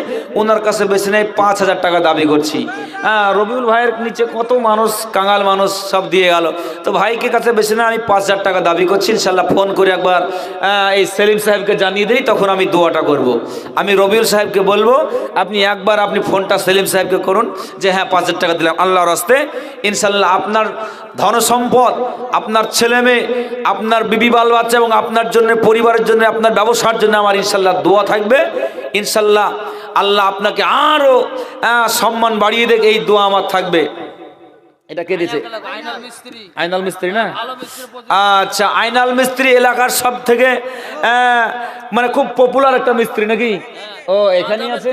ওনার কাছে বেশি নেই 5000 টাকা দাবি করছি। হ্যাঁ, রবিউল ভাইয়ের নিচে কত মানুষ, কাঙাল মানুষ সব দিয়ে গেল, তো ভাইকে কাছে বেশি না, আমি 5000 টাকা দাবি করছি। ইনশাল্লাহ ফোন করে একবার এই সেলিম সাহেবকে জানিয়ে দিই, তখন আমি দোয়াটা করব। আমি রবিউল সাহেবকে বলবো, আপনি একবার আপনি ফোনটা সেলিম সাহেবকে করুন, যে হ্যাঁ 5000 টাকা দিলাম আল্লাহর রাস্তে। ইনশাল্লাহ আপনার ধন সম্পদ, আপনার ছেলে মেয়ে, আপনার বিবি বাল বাচ্চা, এবং আপনার জন্য, পরিবারের জন্য, আপনার ব্যবসার জন্য আমার ইনশাল্লাহ দোয়া থাকবে। ইনশাল্লাহ আল্লাহ আপনাকে আরো সম্মান বাড়িয়ে দেখ, এই দোয়া আমার থাকবে। এটা কে দিয়েছে? আইনাল মিস্ত্রি না? আচ্ছা, আইনাল মিস্ত্রি এলাকার সব থেকে মানে খুব পপুলার একটা মিস্ত্রি নাকি? ও এখানেই আছে।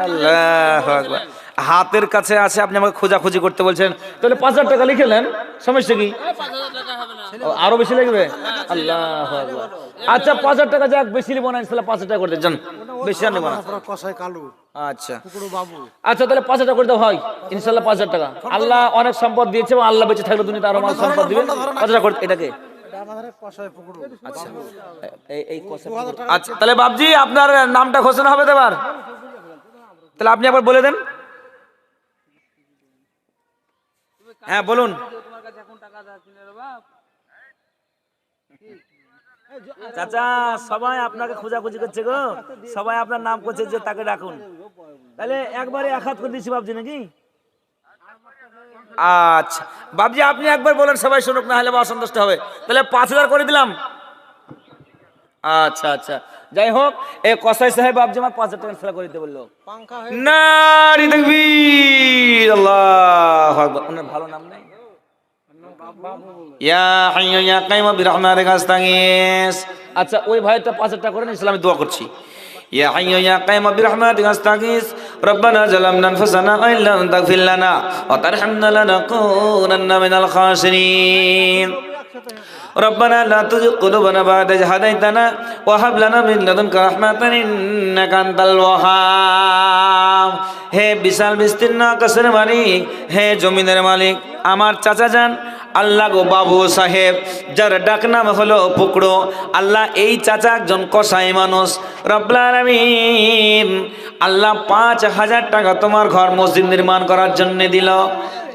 আল্লাহু আকবার। হাতের কাছে আছে, আপনি আমাকে খোঁজাখুঁজি করতে বলছেন, তাহলে 5000 টাকা লিখে নেন, সমস্যা কি? আরো বেশি লাগবে? আল্লাহু আকবার। আচ্ছা 5000 টাকা যাক, বেশি লিব না, ইনশাআল্লাহ 5000 টাকা করে দেন, বেশি আর নেব না। কসাই কালু। আচ্ছা পুকুরু বাবু। আচ্ছা, তাহলে 5000 টাকা করে দাও ভাই, ইনশাআল্লাহ 5000 টাকা। আল্লাহ অনেক সম্পদ দিয়েছে, এবং আল্লাহ বেঁচে থাকলে দুনিয়াতে আরো সম্পদ দিবেন। 5000 টাকা করে। এটাকে আচ্ছা, আচ্ছা তাহলে বাবজি আপনার নামটা ঘোষণা হবে তো এবার, তাহলে আপনি আবার বলে দেন। হ্যাঁ বলুন। চাচা সবাই আপনাকে খোঁজাখুঁজি করছে গো, সবাই আপনার নাম করছে, যে তাকে ডাকুন। তাহলে একবারে 1 হাত করে দিচ্ছি বাবজি নাকি? আচ্ছা বাবজি আপনি একবার বলেন সবাই শুনুক, না হলে বা অসন্তুষ্ট হবে। তাহলে 5,000 করে দিলাম। আচ্ছা আচ্ছা যাই হোক, এ কসাই সাহেব বাবজি আমার 5,000 টাকা ফেলা করে দিতে বললো। পাঙ্খা নারী তাকবীর, আল্লাহু আকবার। ওনার ভালো নাম নেই? ইয়া হাইয়্যু ইয়া কাইয়্যুম বিরহমাতিকা আস্তাগীস। আচ্ছা ওই ভাইটা 5,000 টাকা করে নিন, ইসলামে দোয়া করছি। ইয়া হাইয়্যু ইয়া কাইয়্যুম বিরহমাতিকা আস্তাগীস রব্বানা যালামনা আনফুসানা ওয়া ইল্লাম তাগফির লানা ওয়া তারহামনা লানাকুনান্না মিনাল খাসিরিন। ربنا لا تزغ قلوبنا بعد إذ هديتنا وهب لنا من لدنك رحمة إنك أنت الوهاب। হে বিশাল বিস্তীর্ণ আকাশের মালিক, হে জমিনের মালিক, আমার চাচা যান আল্লাহ গো বাবু সাহেব, যার ডাক নাম হলো পুকড়ো, আল্লাহ এই চাচা একজন কসাই মানুষ। রব্বুল আলামিন আল্লাহ 5,000 টাকা তোমার ঘর মসজিদ নির্মাণ করার জন্য দিল।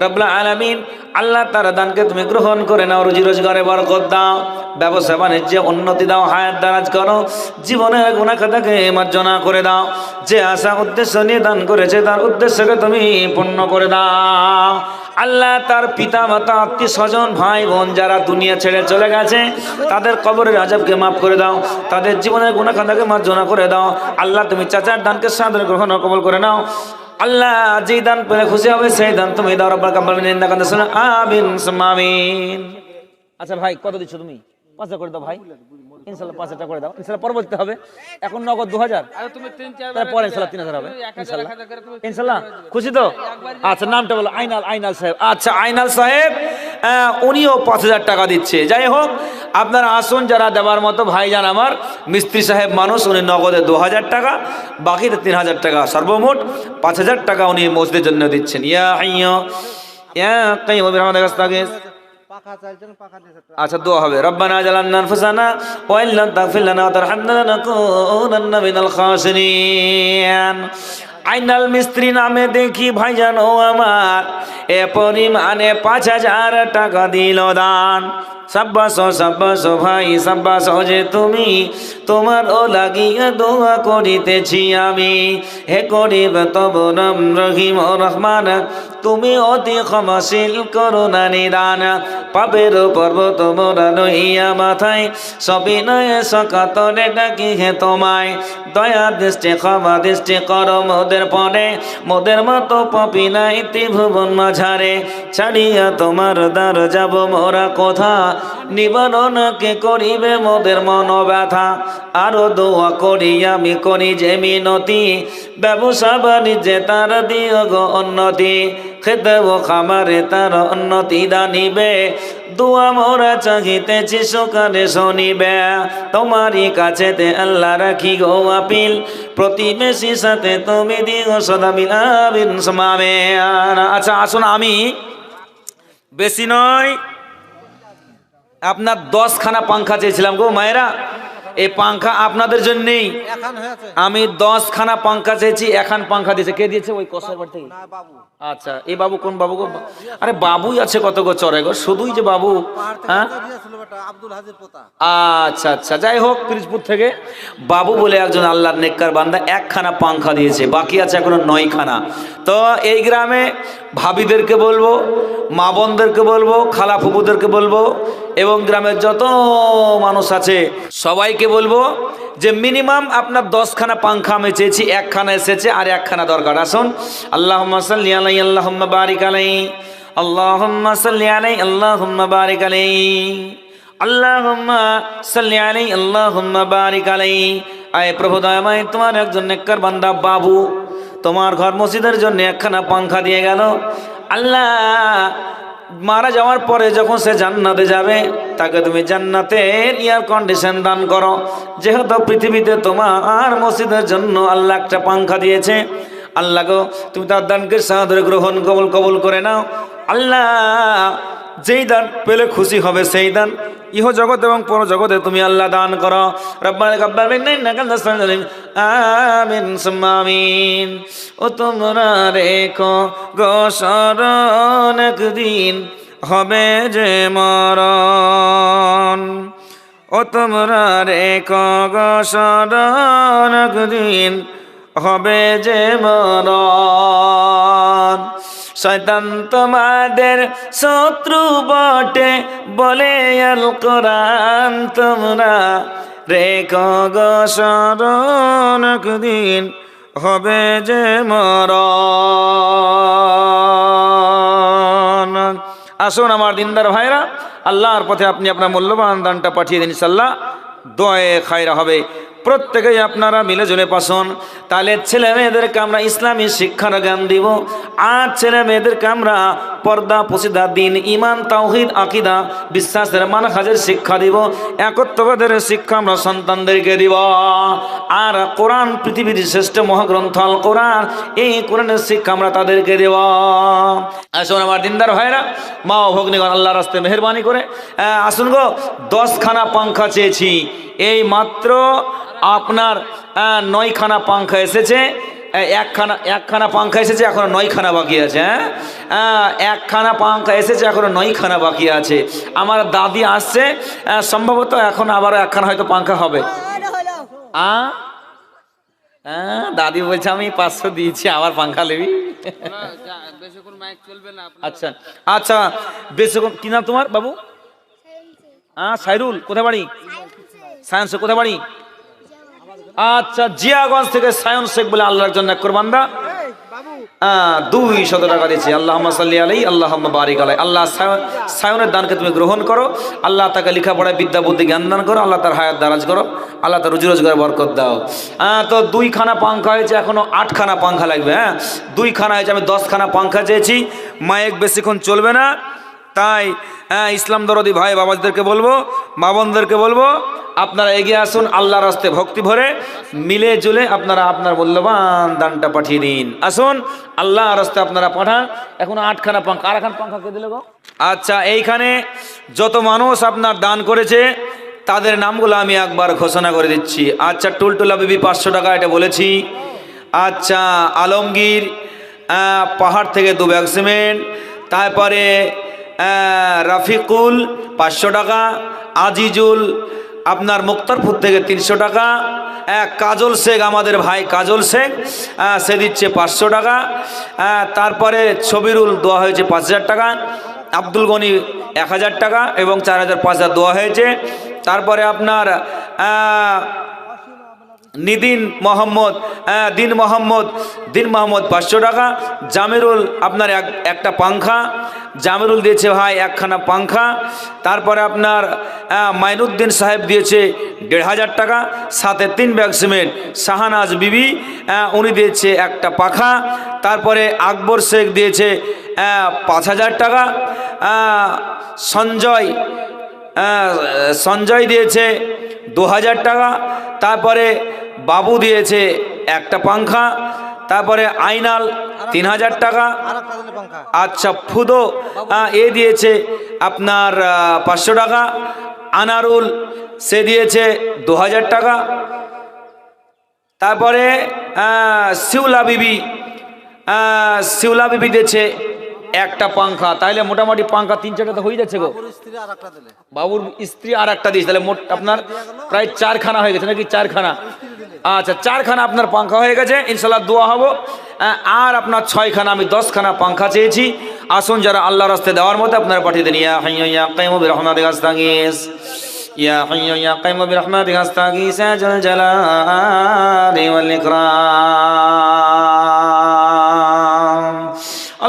রব্বুল আলামিন আল্লাহ তার দানকে তুমি গ্রহণ করে নাও, রুজি রোজগারে বরকত দাও, ব্যবসা বাণিজ্যে উন্নতি দাও, হায়াত দারাজ করো, জীবনের গুনাহ খাতাকে মার্জনা করে দাও। যে আশা উদ্দেশ্য নিয়ে দান করেছে তার উদ্দেশ্যকে তুমি পূর্ণ করে দাও। আল্লাহ তার পিতা মাতা আত্মীয় স্বজন ভাই বোন যারা দুনিয়া ছেড়ে চলে গেছে তাদের কবরের আযাবকে মাফ করে দাও, তাদের জীবনের গুনাহ খাতাকে মার্জনা করে দাও। আল্লাহ তুমি চাচার দানকে সাদরে গ্রহণ ও কবুল করে নাও। আল্লাহ যেই দান পেলে খুশি হবে সেই দান তুমি দাও রব্বাল কাব্বাল আমিন সুম্মা আমিন। আচ্ছা ভাই কত দিচ্ছ তুমি? 5,000 করে দাও ভাই, ইনশাআল্লাহ 5,000 টাকা করে দাও। ইনশাআল্লাহ পরে বলতে হবে, এখন নগদ 2,000, তারপরে ইনশাআল্লাহ 3,000 হবে ইনশাআল্লাহ। ইনশাআল্লাহ খুশি তো? আচ্ছা নামটা বলো। আইনাল সাহেব। আচ্ছা আইনাল সাহেব উনিও 5,000 টাকা দিচ্ছে। যাই হোক আপনারা আসুন, যারা দেওয়ার মতো ভাইজান আমার মিস্ত্রি সাহেব মানুষ, উনি নগদে 2,000 টাকা, বাকিতে 3,000 টাকা, সর্বমোট 5,000 টাকা উনি মসজিদের জন্য দিচ্ছেন। ইয়া হাইয়্যু ইয়া কাইয়্যুম বিরহমাতিকা আস্তাগীস। পাখা চাইছেন, পাখা দিয়েছে। আচ্ছা দোয়া হবে। রব্বানা জালামনা আনফুসানা ওয়া ইল্লাম তাগফির লানা ওয়া তারহামনা লানাকুনান্না মিনাল খাসিরিন। আইনাল মিস্ত্রি নামে দেখি ভাইজান ও আমার এ পরিমাণে 5,000 টাকা দিল দান। সাব্বাস ভাই সাব্বাস, যে তুমি তোমার ও লাগিয়া দোয়া করিতেছি আমি। হে করিব তব নাম রহিম ও রহমান, তুমি অতি ক্ষমাশীল করুণা নিদান। পাপের পর্বত মোরা লইয়া মাথায় সবিনয়ে সকাতরে ডাকি হে তোমায়। দয়া দৃষ্টি ক্ষমা দৃষ্টি কর মোদের পরে, মোদের মতো পাপী নাই ত্রিভুবন মাঝারে। ছাড়িয়া তোমার দ্বার যাব মোরা কোথা, নিবারণ কে করিবে মোদের মন ব্যথা। আরো দোয়া করি আমি করি যে মিনতি, ব্যবসা বাণিজ্যে তার দিও গো উন্নতি। খেতে ও খামারে তার উন্নতি দানিবে, দোয়া মোরা চাহিতেছি সকালে শনিবে। তোমারই কাছেতে আল্লাহ রাখি গো আপিল, প্রতিবেশী সাথে তুমি দিও সদা মিল আমিন সুম্মা আমিন। আচ্ছা আসুন, আমি বেশি নয় আপনার 10খানা পাংখা চেয়েছিলাম গো মায়েরা, এই পাংখা আপনাদের জন্যই। এখন হয়েছে আমি 10খানা পাংখা চেয়েছি, এখন পাংখা দিয়েছে। কে দিয়েছে? ওই কসাই বাড়ি থেকে। না বাবু, আচ্ছা এই বাবু কোন বাবু গো? আরে বাবুই আছে কত গো চড়ে গো, শুধুই যে বাবু। পাহাড় থেকে হ্যাঁ দিয়েছিল বেটা আব্দুল হাজির পোতা। আচ্ছা আচ্ছা যাই হোক, পিরিজপুর থেকে বাবু বলে একজন আল্লাহর নেককার বান্দা 1খানা পাংখা দিয়েছে, বাকি আছে এখনো 9খানা। তো এই গ্রামে ভাবিদেরকে বলবো, মা বোনদেরকে বলবো, খালা ফুপুদেরকে বলবো, এবং গ্রামের যত মানুষ আছে সবাইকে বলবো যে মিনিমাম আপনার 10খানা পাংখা আমি চেয়েছি, 1খানা এসেছে আর 1খানা দরকার। আসুন আল্লাহুম্মা সাল্লি আলাইহি আল্লাহুম্মা বারিক আলাইহি আল্লাহুম্মা সাল্লি আলাইহি আল্লাহুম্মা বারিক আলাইহি আল্লাহুম্মা সাল্লি আলাইহি আল্লাহুম্মা বারিক আলাইহি। আয় প্রভু দয়াময়, তোমার একজন নেককার বান্দা বাবু তোমার ঘর মসজিদের জন্য 1খানা পাংখা দিয়ে গেল। আল্লাহ মারা যাওয়ার পরে যখন সে জান্নাতে যাবে, তাকে তুমি জান্নাতের এয়ার কন্ডিশন দান করো। যেহেতু পৃথিবীতে তোমার মসজিদের জন্য আল্লাহ একটা পাংখা দিয়েছে, আল্লাহ গো তুমি তার দানকে সাদরে গ্রহণ কবুল করে নাও। আল্লাহ যেই দান পেলে খুশি হবে সেই দান ইহ জগৎ এবং পর জগতে তুমি আল্লাহ দান করো। রব্বানা কাব্বাল মিন্না ইন্নাকা আনতাস সামিউল আলিম। আমিন সুম্মা আমিন। ও তোমরা রেখো গো স্মরণ, একদিন হবে যে মরণ। ও তোমরা রেখো গো স্মরণ, একদিন হবে যে মরণ। শয়তান তোমাদের শত্রু বটে বলে আল কোরআন তোমরা রেখো গো স্মরণ, একদিন হবে যে মরণ। আসুন আমার দিনদার ভাইরা, আল্লাহর পথে আপনি আপনার মূল্যবান দানটা পাঠিয়ে দিন, ইনশাআল্লাহ দোয়ায়ে খায়রা হবে। প্রত্যেকেই আপনারা মিলে জুলে পাশন। তাহলে ছেলে মেয়েদেরকে আমরা ইসলামী শিক্ষার জ্ঞান দিব, আর ছেলে মেয়েদেরকে আমরা পর্দা পশিদা দিন, ইমান, তাওহীদ, আকীদা, বিশ্বাসের মানহাজের শিক্ষা দিব, একত্ববাদের শিক্ষা আমরা সন্তানদেরকে দিব। আর কোরআন পৃথিবীর শ্রেষ্ঠ মহাগ্রন্থ আল কোরআন, এই কোরআনের শিক্ষা আমরা তাদেরকে দেব। আসুন আমার দিনদার ভাইরা, মা ও ভগ্নীগণ, আল্লাহর রাস্তায় মেহেরবানি করে আসুন গো। 10খানা পাংখা চেয়েছি, এই মাত্র আপনার 9খানা পাংখা এসেছে। একখানা পাংখা এসেছে, এখনো 9খানা বাকি আছে। একখানা পাংখা এসেছে, এখনো 9খানা বাকি আছে। আমার দাদি আসছে, সম্ভবত এখন আবারও একখানা হয়তো পাংখা হবে। দাদি বলছে আমি 500 দিয়েছি, আবার পাংখা নেবি। আচ্ছা আচ্ছা, বেশিক্ষণ কি নাম তোমার বাবু? সাইরুল, কোথায় বাড়ি? সায়েন্স, কোথায় বাড়ি? আচ্ছা, জিয়াগঞ্জ থেকে সায়ন শেখ বলে আল্লাহর জন্য কোরবানদা 200 টাকা দিয়েছি। আল্লাহুম্মা সাল্লি আলাইহি, আল্লাহুম্মা বারিক আলাইহি। আল্লাহ সায়নের দানকে তুমি গ্রহণ করো, আল্লাহ তাকে লেখাপড়ায় বিদ্যা বুদ্ধি জ্ঞান দান করো, আল্লাহ তার হায়াত দারাজ করো, আল্লাহ তার রুজি রোজগারে বরকত দাও। তো 2খানা পাংখা হয়েছে, এখনো 8খানা পাংখা লাগবে। 2খানা হয়েছে, আমি 10খানা পাংখা চেয়েছি। মাইক বেশিক্ষণ চলবে না, তাই ইসলাম দরদি ভাই বাবাদেরকে বলবো, মা বোনদেরকে বলবো, আপনারা এগিয়ে আসুন, আল্লাহর রাস্তায় ভক্তি ভরে মিলে জুলে আপনারা আপনার মূল্যবান দানটা পাঠিয়ে দিন। আসুন আল্লাহর রাস্তায় আপনারা পাঠান। এখন 8খানা পাংখা, আর 1 পাংখা কে দিলে গো? আচ্ছা, এইখানে যত মানুষ আপনার দান করেছে তাদের নামগুলো আমি একবার ঘোষণা করে দিচ্ছি। আচ্ছা, টুলটুলা বিবি 500 টাকা, এটা বলেছি। আচ্ছা, আলমগীর পাহাড় থেকে 2 ব্যাগ সিমেন্ট। তারপরে রাফিকুল 500 টাকা। আজিজুল আপনার মুক্তারপুর থেকে 300 টাকা। কাজল শেখ, আমাদের ভাই কাজল শেখ, সে দিচ্ছে 500 টাকা। তারপরে ছবিরুল দেওয়া হয়েছে 5000 টাকা। আব্দুল গনি 1000 টাকা এবং 4000 5000 দেওয়া হয়েছে। তারপরে আপনার দিন মোহাম্মদ 500 টাকা। জামিরুল আপনার একটা পাংখা, জামিরুল দিয়েছে ভাই 1খানা পাংখা। তারপরে আপনার মাইনুদ্দিন সাহেব দিয়েছে 1500 টাকা, সাথে 3 ব্যাগ সিমেন্ট। শাহানাজ বিবি উনি দিয়েছে একটা পাখা। তারপরে আকবর শেখ দিয়েছে 5000 টাকা। সঞ্জয় দিয়েছে 2000 টাকা। তারপরে বাবু দিয়েছে একটা পাংখা। তারপরে আইনাল 3000 টাকা। আচ্ছা, ফুদো এ দিয়েছে আপনার 500 টাকা। আনারুল সে দিয়েছে 2000 টাকা। তারপরে শিউলা বিবি দিয়েছে একটা পাংখা। তাহলে মোটামুটি পাংখা 3-4টা তো হয়ে যাচ্ছে গো। বাবুর স্ত্রী আর একটা দিয়েছে, তাহলে মোট আপনার প্রায় 4খানা হয়ে গেছে নাকি? 4খানা। আচ্ছা, 4খানা আপনার পাংখা হয়ে গেছে, ইনশাল্লাহ দোয়া হবো। আর আপনার 6খানা, আমি 10খানা পাংখা চেয়েছি। আসুন যারা আল্লাহর রাস্তায় দেওয়ার মতো আপনারা পাঠিয়ে দেন। ইয়া হাইয়্যু ইয়া কাইয়্যুম বিরহমাতিকা আস্তাগীস, ইয়া হাইয়্যু ইয়া কাইয়্যুম বিরহমাতিকা আস্তাগীস ইয়া যাল জালালি ওয়াল ইকরাম।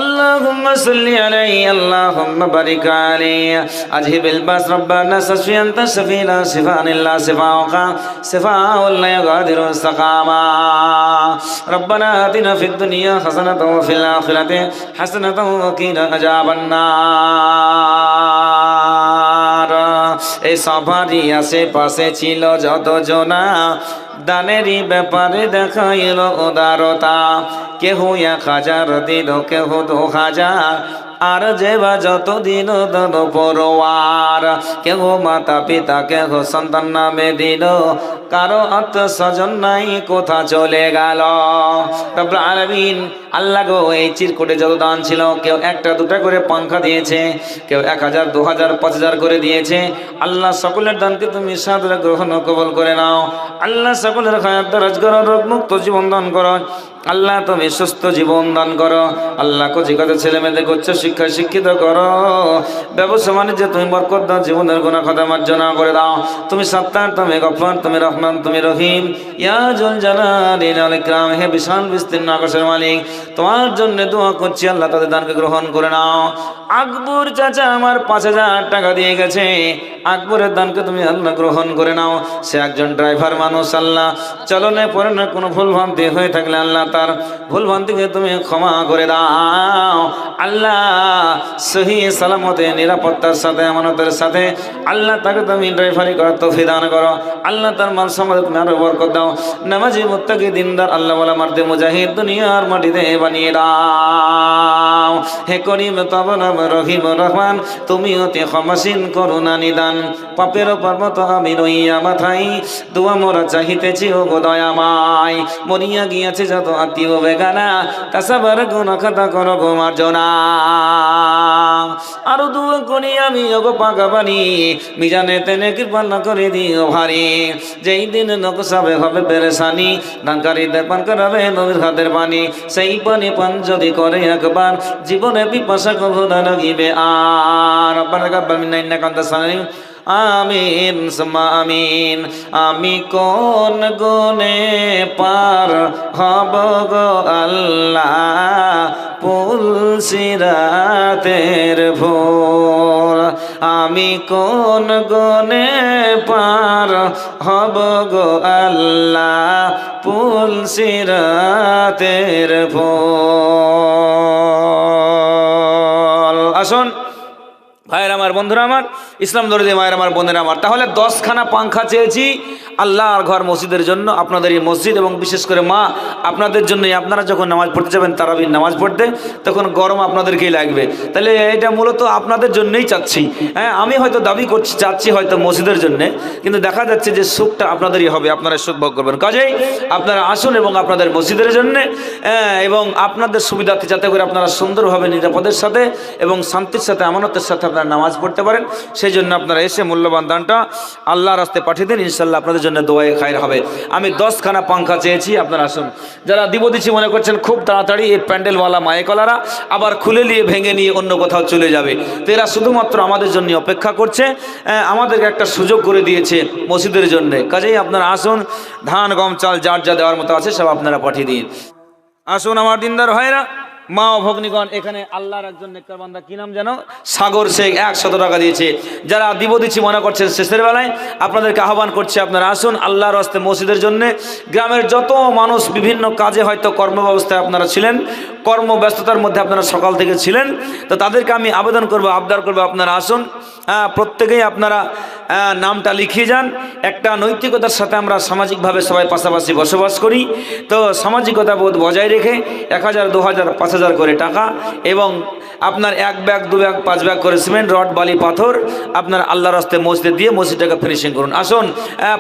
اللهم صل عليه اللهم بارك عليه اذهب الباس ربنا شفي انت شفي لا شفاء الا شفاءك شفاء لا يغادر سقما ربنا آتنا في الدنيا حسنة وفي الآخرة حسنة وقنا عذاب النار। এই সবারই আশেপাশে ছিল যত জনা, দানেরই ব্যাপারে দেখাইল উদারতা। কেহ 1000 দিল, কেহ 2000, আর যে বা যতদিন তত পরোয়ার। কেহ মাতা পিতা কেহ সন্তান নামে দিল, কারো আত্মীয় স্বজন নাই কোথা চলে গেল। রব্বুল আলামিন আল্লাহ গো, এই চিরকুটে যত দান ছিল, কেউ একটা দুটা করে পাংখা দিয়েছে, কেউ 1000 2000 5000 করে দিয়েছে। আল্লাহ সকলের দানকে তুমি সাদরে গ্রহণ ও কবুল করে নাও। আল্লাহ সকলের হায়াত দারাজ করো, রোগ মুক্ত জীবন দান করো। আল্লাহ তুমি সুস্থ জীবন দান করো। আল্লাহ কচিকাতে ছেলে মেয়েদের উচ্চ শিক্ষায় শিক্ষিত করো। ব্যবসা বাণিজ্যে তুমি বরকত দাও, জীবনের গুনাহ খাতা মার্জনা করে দাও। তুমি সত্তার, তুমি গফফার, তুমি রহমান, তুমি রহিম। ইয়া জুল জালালি ওয়াল ইকরাম, হে বিশাল বিস্তীর্ণ আকাশের মালিক, তোমার জন্য দোয়া করছি আল্লাহ তাদের দানকে গ্রহণ করে নাও। আকবর চাচা আমার 5000 টাকা দিয়ে গেছে, আকবরের দানকে তুমি আল্লাহ গ্রহণ করে নাও। সে একজন ড্রাইভার মানুষ, আল্লাহ চলনে পরনে কোনো ভুল ভ্রান্তি হয়ে থাকলে আল্লাহ তার ভুল ভ্রান্তিকে তুমি ক্ষমা করে দাও। আল্লাহ সহি সালামতে নিরাপত্তার সাথে আমানতের সাথে আল্লাহ তাকে তুমি ড্রাইভারি করার তৌফিক দান করো। আল্লাহ তার মাল সম্পদে তুমি আরো বরকত দাও। নামাজি মুত্তাকি দিনদার আল্লাহ ওয়ালা মার্দে মুজাহিদ দুনিয়ার মাটিতে বানিয়ে দাও। হে করিম তব নাম রহিম রহমান, তুমি অতি ক্ষমাসীন করুণা নিদান। পাপের পর্বত আমি রইয়া মাথাই, দোয়া মোরা চাহিতেছি ও গো দয়াময়। মরিয়া গিয়াছে যত আত্মীয় বেগানা, কাসাবার গুণ খাতা করো গো মার্জনা। আরো দোয়া করি আমি ওগো পাকাবানি, মিজানে তেনে কৃপা করে দিও ভারী। যেই দিন নকশাবে হবে পেরেশানি, দানকারীদের পান করাবে নবীর হাতের পানি। সেই পানি পান যদি করে একবার, জীবনে পিপাসা কবু না লাগিবে আর। রব্বানা তাকাব্বাল মিন্না ইন্নাকা আনতাস সামিউল আমিন সুম্মা আমিন। আমি কোন গুণে পার হব গো আল্লাহ, পুলসিরাতের ভোর। আমি কোন গুণে পার হব গো আল্লাহ, পুলসিরাতের ভোর। আসুন ভাইয়ের আমার, বন্ধুরা আমার, ইসলাম দরদি মায়ের আমার, বোনেরা আমার, তাহলে 10খানা পাংখা চেয়েছি আল্লাহর ঘর মসজিদের জন্য, আপনাদের এই মসজিদ এবং বিশেষ করে মা আপনাদের জন্যই। আপনারা যখন নামাজ পড়তে যাবেন, তারাবির নামাজ পড়তে, তখন গরম আপনাদেরকেই লাগবে। তাহলে এটা মূলত আপনাদের জন্যই চাচ্ছি। হ্যাঁ, আমি হয়তো দাবি করছি, চাচ্ছি হয়তো মসজিদের জন্যে, কিন্তু দেখা যাচ্ছে যে সুখটা আপনাদেরই হবে, আপনারা সুখ ভোগ করবেন। কাজেই আপনারা আসুন এবং আপনাদের মসজিদের জন্যে এবং আপনাদের সুবিধার্থে, যাতে করে আপনারা সুন্দরভাবে নিরাপদের সাথে এবং শান্তির সাথে আমানতের সাথে আপনারা নামাজ পড়তে পারেন, সেই জন্য আপনারা এসে মূল্যবান দানটা আল্লাহর রাস্তায় পাঠিয়ে দেন। ইনশাল্লাহ আপনাদের জন্য দোয়ায়ে খায়র হবে। আমি 10খানা পাংখা চেয়েছি, আপনারা আসুন। যারা দিব দিচ্ছি মনে করছেন, খুব তাড়াতাড়ি এই প্যান্ডেলওয়ালা মায়েকলারা আবার খুলে নিয়ে ভেঙে নিয়ে অন্য কোথাও চলে যাবে। তো এরা শুধুমাত্র আমাদের জন্য অপেক্ষা করছে, আমাদেরকে একটা সুযোগ করে দিয়েছে মসজিদের জন্য। কাজেই আপনারা আসুন, ধান গম চাল যার যা দেওয়ার মতো আছে সব আপনারা পাঠিয়ে দিন। আসুন আমার দিনদার ভাইরা, মা ও ভগ্নীগণ, এখানে আল্লাহর একজন নেককার বান্দা, কি নাম যেন, সাগর শেখ, 100 টাকা দিয়েছে। যারা দিব দিচ্ছি মনে করছেন শেষের বেলায়, আপনাদেরকে আহ্বান করছে, আপনারা আসুন আল্লাহর রাস্তায় মসজিদের জন্য। গ্রামের যত মানুষ বিভিন্ন কাজে হয়তো কর্মব্যবস্থায় আপনারা ছিলেন, কর্মব্যস্ততার মধ্যে আপনারা সকাল থেকে ছিলেন, তো তাদেরকে আমি আবেদন করবো, আবদার করবো, আপনারা আসুন। প্রত্যেকেই আপনারা নামটা লিখিয়ে যান। একটা নৈতিকতার সাথে আমরা সামাজিকভাবে সবাই পাশাপাশি বসবাস করি, তো সামাজিকতা বোধ বজায় রেখে 1000 2000 5000 করে টাকা এবং আপনার 1 ব্যাগ 2 ব্যাগ 5 ব্যাগ করে সিমেন্ট, রড, বালি, পাথর আপনার আল্লাহর রাস্তায় মসজিদে দিয়ে মসজিদটাকে ফিনিশিং করুন। আসুন,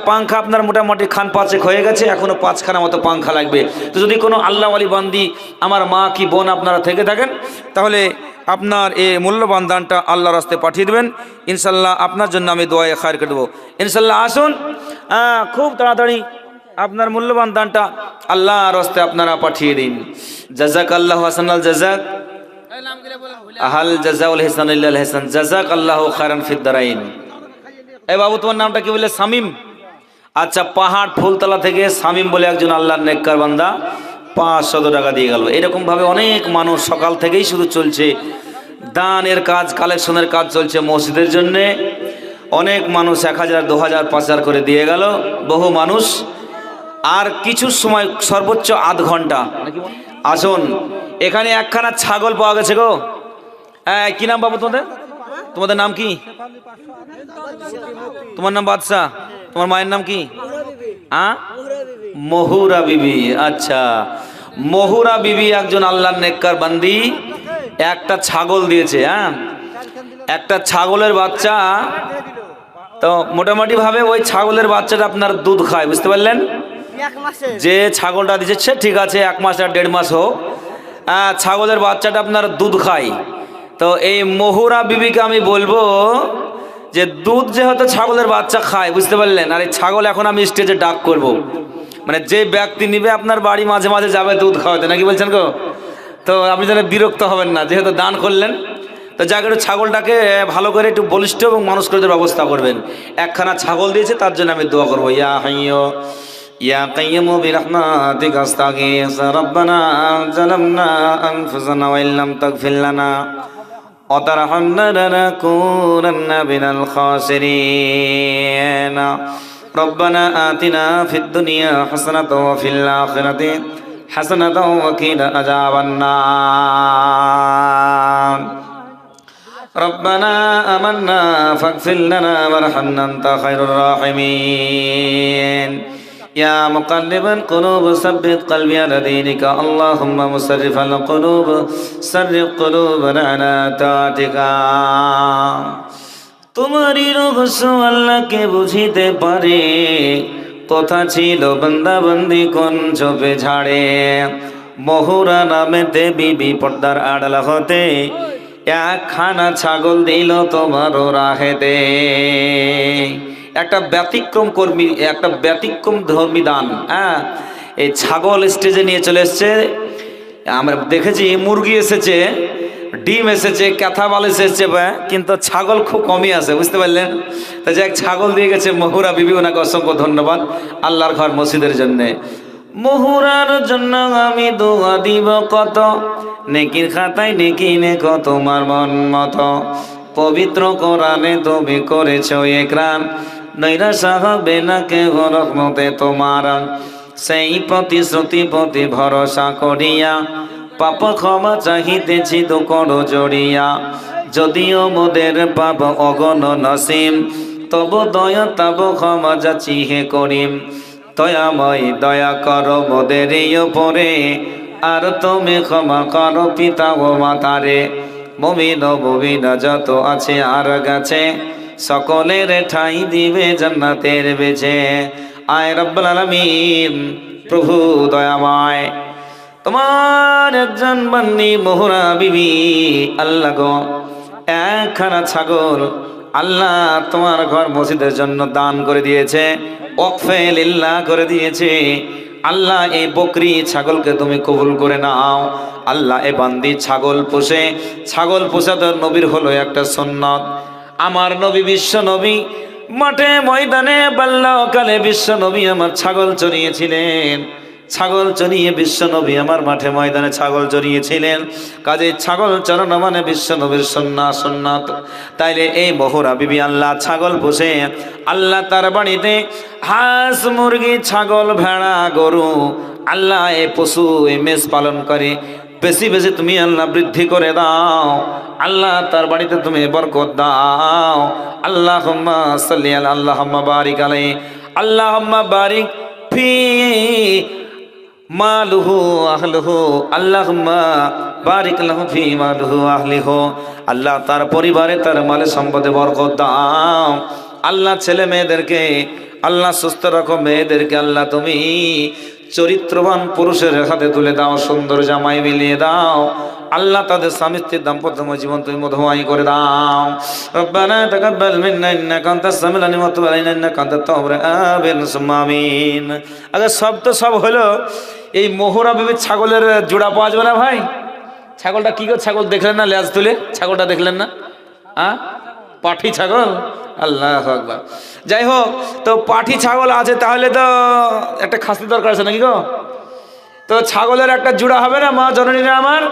পাংখা আপনার মোটামুটি খান 5 হয়ে গেছে, এখনো 5খানা মতো পাংখা লাগবে। তো যদি কোনো আল্লাহওয়ালি বান্দি, আমার মা কি বোন আপনারা থেকে থাকেন, তাহলে আপনার এই মূল্যবান দানটা আল্লাহ রাস্তায় পাঠিয়ে দেবেন। ইনশাল্লাহ আপনার জন্য আমি দোয়ায়ে খায়র করে দেবো। ইনশাল্লাহ আসুন, খুব তাড়াতাড়ি আপনার মূল্যবান দানটা আল্লাহ রাস্তায় আপনারা পাঠিয়ে দিন। জাযাক আল্লাহু হাসানাল জাযাক, আহাল জাযাউল হিসান ইল্লাল হিসান, জাযাক আল্লাহু খায়রান ফিদ দারাইন। এই বাবু, তোমার নামটা কি বলে? শামীম। আচ্ছা, পাহাড় ফুলতলা থেকে শামীম বলে একজন আল্লাহর নেককার বান্দা 500 টাকা দিয়ে গেল। এরকমভাবে অনেক মানুষ সকাল থেকেই শুরু চলছে, দানের কাজ, কালেকশনের কাজ চলছে মসজিদের জন্যে। অনেক মানুষ 1000 2000 5000 করে দিয়ে গেল, বহু মানুষ। আর কিছু সময়, সর্বোচ্চ আধ ঘন্টা। আসুন, এখানে একখানা ছাগল পাওয়া গেছে গো। কি নাম বাবু তোমাদের? তোমাদের নাম কি? তোমার নাম বাদশা, তোমার মায়ের নাম কি? মহুরা বিবি। আচ্ছা, মহুরা বিবি একজন আল্লাহর নেককার বান্দি, একটা ছাগল দিয়েছে। হ্যাঁ, একটা ছাগলের বাচ্চা, তো মোটামুটি ভাবে ওই ছাগলের বাচ্চাটা আপনার দুধ খায়, বুঝতে পারলেন? যে ছাগলটা দিচ্ছে ঠিক আছে, 1 মাস আর 1.5 মাস হোক, ছাগলের বাচ্চাটা আপনার দুধ খায়। তো এই মোহরা বিবিকে আমি বলবো যে দুধ যেহেতু ছাগলের বাচ্চা খায়, বুঝতে পারলেন, আর এই ছাগল এখন আমি স্টেজে ডাক করব, মানে যে ব্যক্তি নিবে আপনার বাড়ি মাঝে মাঝে যাবে দুধ খাওয়াতে, নাকি বলছেন গো? তো আপনি যেন বিরক্ত হবেন না, যেহেতু দান করলেন, তো যাকে একটু ছাগলটাকে ভালো করে একটু বলিষ্ঠ এবং মানুষ করে দেওয়ার ব্যবস্থা করবেন। একখানা ছাগল দিয়েছে, তার জন্য আমি দোয়া করবো। ইয়া হাইয়্যু ইয়া কাইয়্যুমু বিরহমাতিকা আস্তাগীথ রাব্বানা যালামনা আনফুসানা ওয়া ইল্লাম তাগফির লানা ওয়া তারহামনা লানাকুনান্না মিনাল খাসিরিন। রব্বানা আতিনা ফিদ দুনিয়া হাসানাতাও ওয়া ফিল আখিরাতি হাসানাতাও ওয়া কিনা আযাবান নার। ربنا آمنا فاغفر لنا وارحمنا أنت خير الراحمين يا مقلب القلوب ثبت قلبي على دينك اللهم مصرف القلوب صرف قلوبنا على طاعتك। তোমারই রহস্য আল্লাহকে বুঝিতে পারে, কথা ছিল বান্দা বান্দি কোন ঝোপে ঝাড়ে। মোহরা নামেতে বিবি পর্দার আড়াল হতে একখানা ছাগল দিল তোমার রাহেতে। একটা ব্যতিক্রম কর্মী, একটা ব্যতিক্রম ধর্মী দান। হ্যাঁ, এই ছাগল স্টেজে নিয়ে চলে এসছে। আমরা দেখেছি মুরগি এসেছে, ডিম এসেছে, ক্যাথাবাল এসেছে, কিন্তু ছাগল খুব কমই আছে, বুঝতে পারলেন? তো যে এক ছাগল দিয়ে গেছে মোহরা বিবি, ওনাকে অসংখ্য ধন্যবাদ আল্লাহর ঘর মসজিদের জন্যে। মোহরার জন্য আমি দোয়া দিব কত, নেকির খাতায় নেকি নেকো তোমার মন মতো। পবিত্র কোরআনে তুমি করেছো একরার, নৈরাশা হবে না কেহ রহমতে তোমার। সেই প্রতিশ্রুতি প্রতি ভরসা করিয়া পাপ ক্ষমা চাহিতেছি তো করো জড়িয়া। যদিও মোদের পাপ অগণ নসীম, তব দয়া তব ক্ষমা যাচি হে করিম। দয়াময় দয়া করো মোদের উপরে, আর তুমি ক্ষমা করো পিতা ও মাতারে। মুমিন ও মুমিনা যত আছে আর গেছে, সকলের ঠাই দিবে জান্নাতের বেছে। আয় রব্বুল আলামিন, প্রভু দয়াময়, তোমার একজন বান্দি মোহরা বিবি আল্লাহ গো, একখানা ছাগল আল্লাহ তোমার ঘর মসজিদের জন্য দান করে দিয়েছে, ওয়াকফে লিল্লাহ করে দিয়েছে। আল্লাহ এই বকরি ছাগলকে তুমি কবুল করে নাও। আল্লাহ এ বান্দি ছাগল পোষে, ছাগল পোষা তো নবীর হলো একটা সুন্নাত। আমার নবী বিশ্ব নবী মাঠে ময়দানে বাল্যকালে বিশ্ব নবী আমার ছাগল চড়িয়েছিলেন। ছাগল চড়িয়ে বিশ্ব নবী আমার মাঠে ময়দানে ছাগল চড়িয়েছিলেন। কাজে ছাগল চড়ানো মানে বিশ্ব নবীর সুন্নাত। তাইলে এই মোহরা বিবি আল্লাহ ছাগল পোষে, আল্লাহ তার বাড়িতে হাঁস মুরগি ছাগল ভেড়া গরু আল্লাহ এই পশু এই মেষ পালন করে। বেশি বেশি তুমি আল্লাহ বৃদ্ধি করে দাও, আল্লাহ তার বাড়িতে তুমি বরকত দাও। আল্লাহুম্মা সাল্লি আলা আল্লাহুম্মা বারিক আলাইহি আল্লাহুম্মা বারিক ফি মালুহু আহলুহু আল্লাহুম্মা বারিক লাহু ফি মালুহু আহলিহু। আল্লাহ তার পরিবারে তার মালে সম্পদে বরকত দাও। আল্লাহ ছেলে মেয়েদেরকে আল্লাহ সুস্থ রাখো, মেয়েদেরকে আল্লাহ তুমি চরিত্রবান পুরুষের হাতে তুলে দাও, সুন্দর জামাই মিলিয়ে দাও। আল্লাহ তাদের স্বামী স্ত্রীর দাম্পত্যময় জীবন তুমি মধুময় করে দাও। রব্বানা তাকাব্বাল মিন্না ইন্নাকা আনতাস সামিউল আলিম ওয়া তুব আলাইনা ইন্নাকা আনতাত তাওয়াবুর রাহিম। সুম্মা আমিন। আগে সব তো সব হলো, এই মোহরা বিবির ছাগলের জোড়া পাওয়া যাবে না ভাই? ছাগলটা কি করে? ছাগল দেখলেন না লেজ তুলে? ছাগলটা দেখলেন না? হ্যাঁ, পাঠি ছাগল। আল্লাহু আকবার। যাই হোক, তো পাঠি ছাগল আছে, তাহলে তো একটা খাসি দরকার আছে নাকি গো? তো ছাগলের একটা জোড়া হবে না মা জননীরা আমার?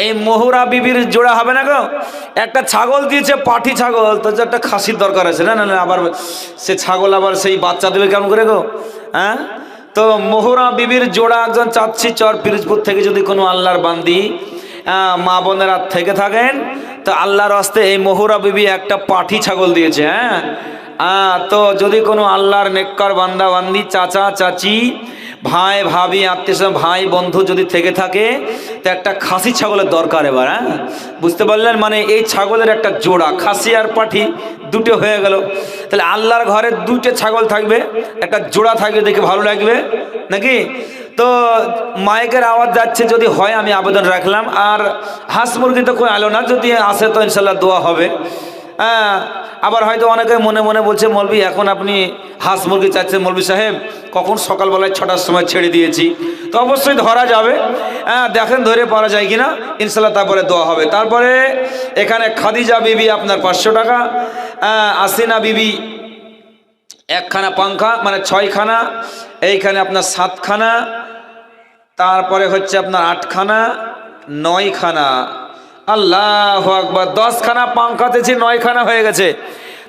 এই মোহরা বিবির জোড়া হবে না গো? একটা ছাগল দিয়েছে পাঠি ছাগল, তো একটা খাসির দরকার আছে না? না আবার সে ছাগল আবার সেই বাচ্চা দেবে কেমন করে গো? হ্যাঁ, তো মোহরা বিবির জোড়া একজন চাচ্ছি চর পিরোজপুর থেকে যদি কোনো আল্লাহর বান্দি মা বোনেরা থেকে থাকেন, তো আল্লাহর হস্তে এই মোহরা বিবি একটা পাঠি ছাগল দিয়েছে। হ্যাঁ, তো যদি কোনো আল্লাহর নেককার বান্দা বান্দি চাচা চাচি ভাই ভাবি আত্মীয় ভাই বন্ধু যদি থেকে থাকে তো একটা খাসি ছাগলের দরকার এবার, হ্যাঁ বুঝতে পারলেন? মানে এই ছাগলের একটা জোড়া, খাসি আর পাঠি দুটো হয়ে গেল। তাহলে আল্লাহর ঘরে দুটো ছাগল থাকবে, একটা জোড়া থাকবে, দেখে ভালো লাগবে নাকি? তো মাইকের আওয়াজ যাচ্ছে, যদি হয় আমি আবেদন রাখলাম। আর হাঁস মুরগি তো কই আলো না, যদি আসে তো ইনশাল্লাহ দোয়া হবে। হ্যাঁ, আবার হয়তো অনেকে মনে মনে বলছে মৌলভী এখন আপনি হাঁস মুরগি চাচ্ছেন মৌলভী সাহেব, কখন সকালবেলায় 6টার সময় ছেড়ে দিয়েছি। তো অবশ্যই ধরা যাবে, হ্যাঁ দেখেন ধরে পারা যায় কিনা, ইনশাল্লাহ তারপরে দোয়া হবে। তারপরে এখানে খাদিজা বিবি আপনার 500 টাকা, আসিনা বিবি একখানা পাংখা মানে 6খানা, এইখানে আপনার 7খানা, তারপরে হচ্ছে আপনার 8খানা, 9খানা। আল্লাহু আকবার, 10খানা পাংখা দিয়েছি, 9খানা হয়ে গেছে।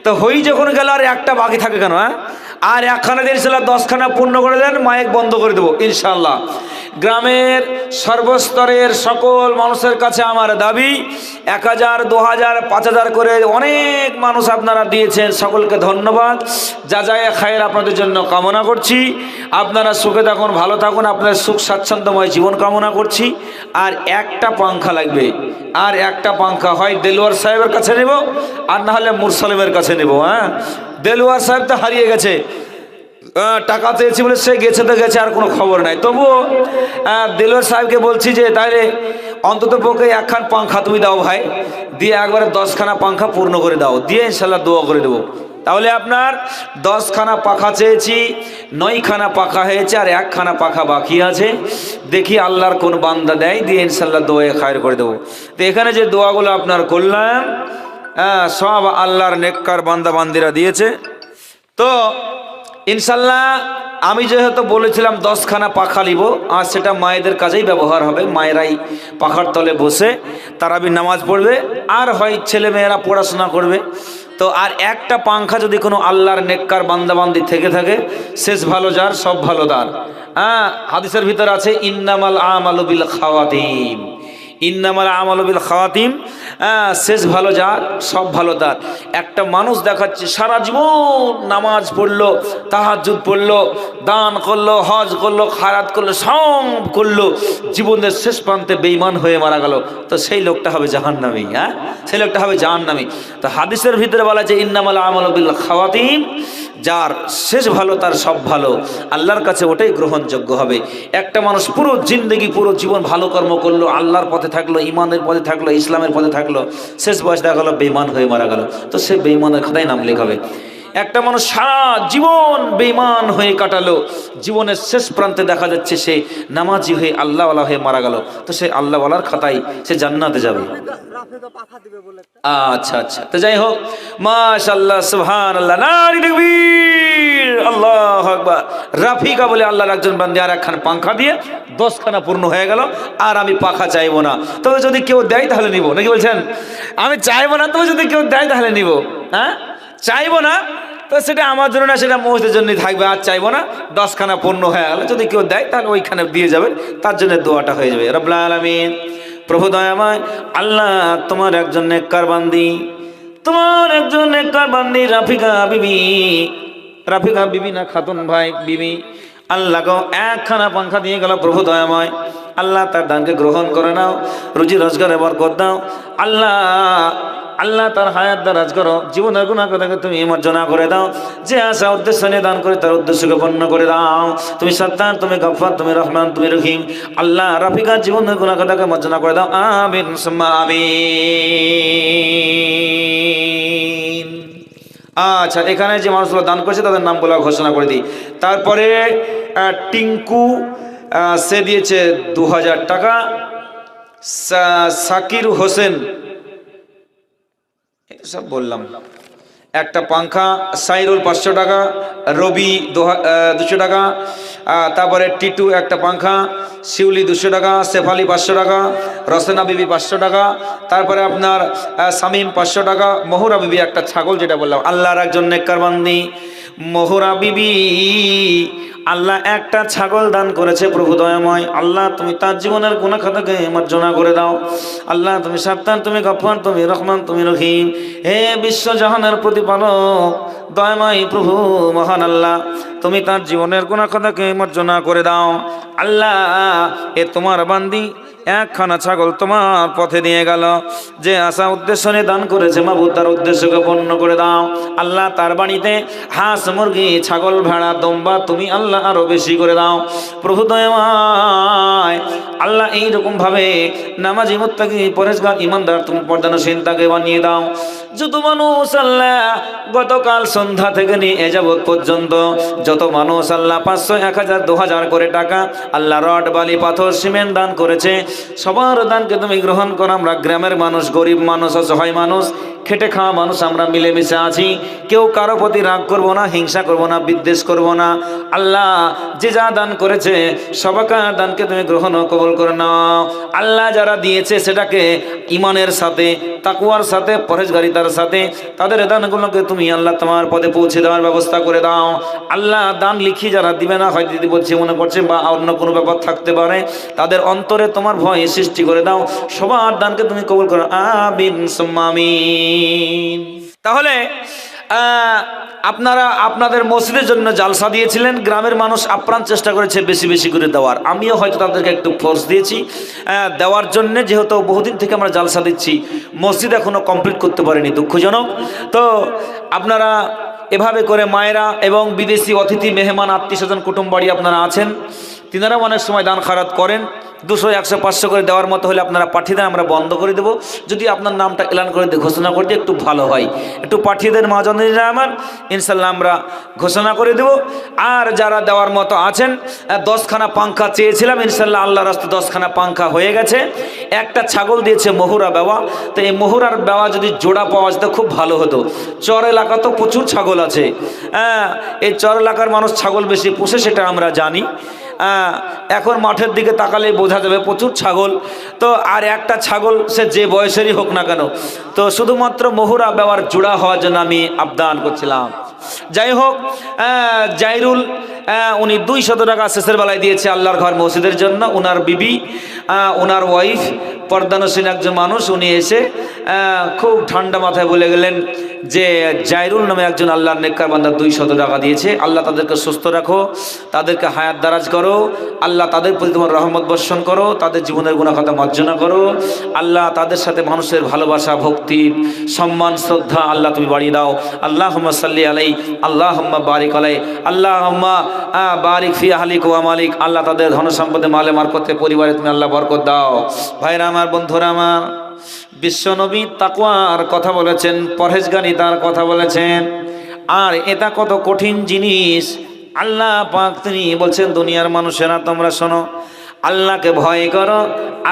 তো হই যখন গেল আর একটা বাকি থাকে কেন? হ্যাঁ, আর একখানা দিয়ে ইনশাল্লাহ 10খানা পূর্ণ করে দেন, মাইক বন্ধ করে দেবো ইনশাল্লাহ। গ্রামের সর্বস্তরের সকল মানুষের কাছে আমার দাবি 1000, 2000, 5000 করে অনেক মানুষ আপনারা দিয়েছেন, সকলকে ধন্যবাদ। যা যায় খায়ের আপনাদের জন্য কামনা করছি। আপনারা সুখে থাকুন, ভালো থাকুন, আপনাদের সুখ স্বাচ্ছন্দ্যময় জীবন কামনা করছি। আর একটা পাংখা লাগবে, আর একটা পাংখা হয় দেলোয়ার সাহেবের কাছে নেব, আর না হলে মুরসালিমের কাছে নেব। হ্যাঁ, দেলোয়ার সাহেব তো হারিয়ে গেছে, টাকা চেয়েছি বলে সে গেছে তো গেছে, আর কোনো খবর নাই। তবুও দেলোয়ার সাহেবকে বলছি যে তাহলে অন্তত পক্ষে একখান পাংখা তুমি দাও ভাই, দিয়ে একবারে 10খানা পাংখা পূর্ণ করে দাও, দিয়ে ইনশাল্লাহ দোয়া করে দেবো। তাহলে আপনার 10খানা পাখা চেয়েছি, 9খানা পাখা হয়েছে, আর 1খানা পাখা বাকি আছে। দেখি আল্লাহর কোন বান্দা দেয়, দিয়ে ইনশাল্লাহ দোয়া খায়ের করে দেবো। তো এখানে যে দোয়াগুলো আপনার করলাম, সব আল্লাহর নেককার বান্দা বান্দিরা দিয়েছে। তো ইনশাল্লাহ আমি যেহেতু বলেছিলাম 10খানা পাখা নিব, আর সেটা মায়েদের কাজেই ব্যবহার হবে। মায়েরাই পাখার তলে বসে তারাবি নামাজ পড়বে, আর হয় ছেলে মেয়েরা পড়াশোনা করবে। তো আর একটা পাংখা যদি কোনো আল্লাহর নেককার বান্দাবান্দি থেকে থাকে, শেষ ভালো যার সব ভালো তার। হ্যাঁ, হাদিসের ভিতর আছে ইন্নামাল আমালু বিল খাওয়াতিম, ইন্নামাল আমালু বিল খাওয়াতিম, শেষ ভালো যার সব ভালো তার। একটা মানুষ দেখাচ্ছে সারা জীবন নামাজ পড়লো, তাহাজ্জুদ পড়লো, দান করলো, হজ করলো, খায়রাত করলো, সব করলো, জীবনের শেষ প্রান্তে বেঈমান হয়ে মারা গেল, তো সেই লোকটা হবে জাহান্নামী। হ্যাঁ, সেই লোকটা হবে জাহান্নামী। তো হাদিসের ভিতরে বলা আছে ইন্নামাল আমালু বিল খাওয়াতিম, যার শেষ ভালো তার সব ভালো, আল্লাহর কাছে ওটাই গ্রহণযোগ্য হবে। একটা মানুষ পুরো জিন্দগি পুরো জীবন ভালো কর্ম করলো, আল্লাহর পথে থাকলো, ইমানের পথে থাকলো, ইসলামের পথে থাকলো, শেষ বয়স দেখা গেলো বেঈমান হয়ে মারা গেল, তো সে বেঈমানের খাতায় নাম লেখাবে। একটা মানুষ সারা জীবন বেঈমান হয়ে কাটালো, জীবনের শেষ প্রান্তে দেখা যাচ্ছে সে নামাজি হয়ে আল্লাহওয়ালা হয়ে মারা গেল, তো সে আল্লাহওয়ালার খাতায় সে জান্নাতে যাবে। আচ্ছা আচ্ছা, তো যাই হোক, মাশাআল্লাহ, সুবহানাল্লাহ, নারী তাকবীর, আল্লাহু আকবার। রাফিকা বলে আল্লাহর একজন বান্দা আর একখান পাংখা দিয়ে 10খানা পূর্ণ হয়ে গেল। আর আমি পাখা চাইবো না, তবে যদি কেউ দেয় তাহলে নিব, নাকি বলছেন? আমি চাইবো না, তবে যদি কেউ দেয় তাহলে নিব। হ্যাঁ, চাইবো না তো সেটা আমার জন্য না, সেটা মসজিদের জন্যই থাকবে। আর চাইবো না, 10খানা পূর্ণ হয়ে গেল, যদি কেউ দেয় তাহলে ওইখানে দিয়ে যাবেন, তার জন্য দোয়াটা হয়ে যাবে। রব্বুল আলামিন, প্রভু দয়াময় আল্লাহ, তোমার একজন নেককার বান্দি, তোমার একজন নেককার বান্দি রাফিকা বিবি, রাফিকা বিবি না খাতুন ভাই বিবি, আল্লাহ গো একখানা পাংখা দিয়ে গেল। প্রভু দয়াময় আল্লাহ, তার দানকে গ্রহণ করে নাও, রুজি রোজগারে বরকত দাও। আল্লাহ আল্লাহ তার হায়াত দারাজ করো, জীবনের গুনাহ কথাকে তুমি মার্জনা করে দাও। যে আশা উদ্দেশ্য নিয়ে দান করে তার উদ্দেশ্যকে পূর্ণ করে দাও। তুমি সত্তার, তুমি গফফার, তুমি রহমান, তুমি রহিম। আল্লাহ রাফিকার জীবনের গুনাহ কথাকে মার্জনা করে দাও। আমিন সুম্মা আমিন। আচ্ছা, এখানে যে মানুষগুলো দান করেছে তাদের নামগুলো ঘোষণা করে দিই। তারপরে টিঙ্কু, সে দিয়েছে 2000 টাকা। সাকির হোসেন, সব বললাম। একটা পাংখা। সাইরুল 500 টাকা। রবি 200 টাকা। তারপরে টিটু একটা পাংখা। শিউলি 200 টাকা। শেফালি 500 টাকা। রসনা বিবি 500 টাকা। তারপরে আপনার শামীম 500 টাকা। মহুরা বিবি একটা ছাগল, যেটা বললাম। আল্লাহর একজন নেককার বান্দি মহুরা বিবি, আল্লাহ একটা ছাগল দান করেছে। প্রভু দয়াময় আল্লাহ, তুমি তার জীবনের গুনাহ খাতাকে মার্জনা করে দাও। আল্লাহ তুমি সত্তার, তুমি গফফার, তুমি রহমান, তুমি রহিম। হে বিশ্ব জাহানের প্রতিপালক, দয়াময় প্রভু মহান আল্লাহ, তুমি তার জীবনের গুনাহ খাতাকে মার্জনা করে দাও। আল্লাহ, এ তোমার বান্দি একখানা ছাগল তোমার পথে নিয়ে গেল, যে আশা উদ্দেশ্য নিয়ে দান করেছে মাবুদ তার উদ্দেশ্যকে পূর্ণ করে দাও। আল্লাহ, তার বাড়িতে হাঁস মুরগি ছাগল ভেড়া দম্বা তুমি আল্লাহ আরো বেশি করে দাও প্রভু দয়াময়। আল্লাহ, এইরকম ভাবে নামাজি মুত্তাকি পরেশগার ইমানদার তুমি পর্দানশীল তাকে বানিয়ে দাও। যত মানুষ আল্লাহ গতকাল সন্ধ্যা থেকে নিয়ে এ যাবৎ পর্যন্ত যত মানুষ আল্লাহ 500 1000 2000 করে টাকা আল্লাহ রড বালি পাথর সিমেন্ট দান করেছে, সবার দানকে তুমি গ্রহণ করো। আমরা গ্রামের মানুষ, গরিব মানুষ, অসহায় মানুষ, খেটে খাওয়া মানুষ, আমরা মিলেমিশে আছি। কেউ কারো প্রতি রাগ করবো না, হিংসা করবো না, বিদ্বেষ করবো না। আল্লাহ, যে যা দান করেছে সবাকার দানকে তুমি গ্রহণ ও কবুল করে নাও। আল্লাহ, যারা দিয়েছে সেটাকে ইমানের সাথে, তাকওয়ার সাথে, পরহেজগারিতার সাথে তাদের দানগুলোকে তুমি আল্লাহ তোমার পদে পৌঁছে দেওয়ার ব্যবস্থা করে দাও। আল্লাহ, দান লিখি যারা দিবে না, হয়তো দিদি বলছে মনে করছে বা অন্য কোনো ব্যাপার থাকতে পারে, তাদের অন্তরে তোমার ভয় সৃষ্টি করে দাও। সবার দানকে তুমি কবুল করো, আমিন সুম্মা আমিন। তাহলে আপনারা আপনাদের মসজিদের জন্য জালসা দিয়েছিলেন, গ্রামের মানুষ আপ্রাণ চেষ্টা করেছে বেশি বেশি করে দেওয়ার। আমিও হয়তো তাদেরকে একটু ফোর্স দিয়েছি দেওয়ার জন্য, যেহেতু বহুদিন থেকে আমরা জালসা দিচ্ছি, মসজিদ এখনো কমপ্লিট করতে পারিনি, দুঃখজনক। তো আপনারা এভাবে করে মায়েরা এবং বিদেশি অতিথি মেহমান আত্মীয় স্বজন কুটুম বাড়ি আপনারা আছেন, তিনারাও অনেক সময় দান খারাত করেন। 200 100 500 করে দেওয়ার মতো হলে আপনারা পাঠিয়ে দেন, আমরা বন্ধ করে দেবো। যদি আপনার নামটা এলান করে দিয়ে ঘোষণা করে দিয়ে একটু ভালো হয়, একটু পাঠিয়ে দেন মা জননীরা আমার, ইনশাল্লাহ আমরা ঘোষণা করে দেব। আর যারা দেওয়ার মতো আছেন, 10খানা পাংখা চেয়েছিলাম, ইনশাল্লাহ আল্লাহ রাস্তায় 10খানা পাংখা হয়ে গেছে। একটা ছাগল দিয়েছে মহুরা বেওয়া, তো এই মহুরার বেওয়া যদি জোড়া পাওয়া যেত খুব ভালো হতো। চর এলাকা তো প্রচুর ছাগল আছে, এই চর এলাকার মানুষ ছাগল বেশি পোষে, সেটা আমরা জানি। এখন মাঠের দিকে তাকালে বোঝা যাবে প্রচুর ছাগল। তো আর একটা ছাগল সে যে বয়সেরই হোক না কেন, তো শুধুমাত্র মহুরা বেওয়ার জোড়া হওয়ার জন্য আমি আবদান করছিলাম। যাই হোক, জাইরুল উনি 200 টাকা শেষের বেলায় দিয়েছে আল্লাহর ঘর মসজিদের জন্য। ওনার বিবি, ওনার ওয়াইফ পর্দানশীল একজন মানুষ, উনি এসে খুব ঠান্ডা মাথায় বলে গেলেন যে জাইরুল নামে একজন আল্লাহর নেককার বান্দা 200 টাকা দিয়েছে। আল্লাহ তাদেরকে সুস্থ রাখো, তাদেরকে হায়াত দারাজ করো, আল্লাহ তাদের প্রতি তোমার রহমত বর্ষণ করো, তাদের জীবনের গুনাহ খাতা মার্জনা করো। আল্লাহ তাদের সাথে মানুষের ভালোবাসা, ভক্তি, সম্মান, শ্রদ্ধা আল্লাহ তুমি বাড়িয়ে দাও। আল্লাহুম্মা সাল্লি আলাই, আল্লাহুম্মা বারিক আলাই, আল্লাহুম্মা বারিক ফি আহলিক ওয়া মালিক। আল্লাহ তাদের ধন সম্পদে মালে মারকতে পরিবারে তুমি আল্লাহ বরকত দাও। ভাইরা আমার, বন্ধুরা আমার, বিশ্বনবী তাকওয়ার কথা বলেছেন, পরহেজগারিতার কথা বলেছেন। আর এটা কত কঠিন জিনিস। আল্লাহ পাক তিনি বলছেন, দুনিয়ার মানুষেরা তোমরা শোনো, আল্লাহকে ভয় করো,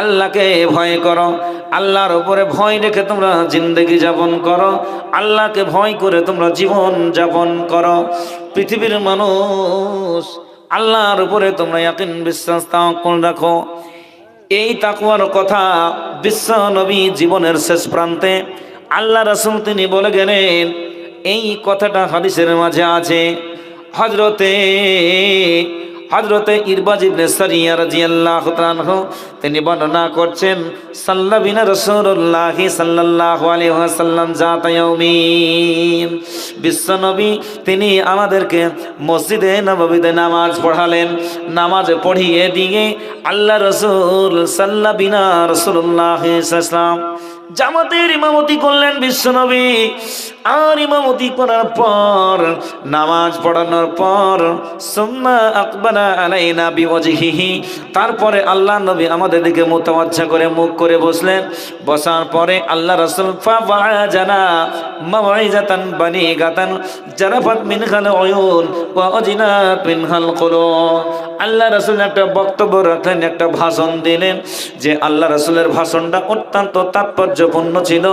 আল্লাহকে ভয় করো, আল্লাহর উপরে ভয় রেখে তোমরা জিন্দেগি যাপন করো, আল্লাহকে ভয় করে তোমরা জীবন যাপন করো। পৃথিবীর মানুষ, আল্লাহর উপরে তোমরা ইয়াকিন বিশ্বাস তাওয়াক্কুল রাখো। এই তাকওয়ার কথা বিশ্ব নবী জীবনের শেষ প্রান্তে আল্লাহ রাসূল তিনি বলে গেলেন। এই কথাটা হাদিসের মাঝে আছে। হযরতে ইরবাজ ইবনে সারিয়া রাদিয়াল্লাহু তাআলা আনহু তিনি বর্ণনা করছেন, সাল্লা বিনা রাসূলুল্লাহ সাল্লাল্লাহু আলাইহি ওয়াসাল্লাম যাতা ইয়াউমিন। বিশ্বনবী তিনি আমাদেরকে মসজিদে নববীতে নামাজ পড়ালেন। নামাজ পড়িয়ে দিয়ে আল্লাহ রাসূল সাল্লা বিনা রাসূলুল্লাহ সাল্লাল্লাহু আলাইহি ওয়াসাল্লাম জামাতের ইমামতি করলেন বিশ্বনবী। আর ইমামতি করার পর, নামাজ পড়ানোর পর, সুম্মা আকবালা আলাইনা বিওয়াজহিহি, তারপরে আল্লাহ নবী আমাদের দিকে মুতাওয়াজ্জা করে মুখ করে বসলেন। বসার পরে আল্লাহ রাসূল ফাওয়াজানা মাওইজাতান বানিগাতান জারাফাত মিনহাল উয়ুন ওয়া আজনাত মিনহাল কুলুব। আল্লাহ রাসূল একটা বক্তব্য রাখলেন, একটা ভাষণ দিলেন, যে আল্লাহ রাসূলের ভাষণটা অত্যন্ত তাৎপর্যপূর্ণ ছিল,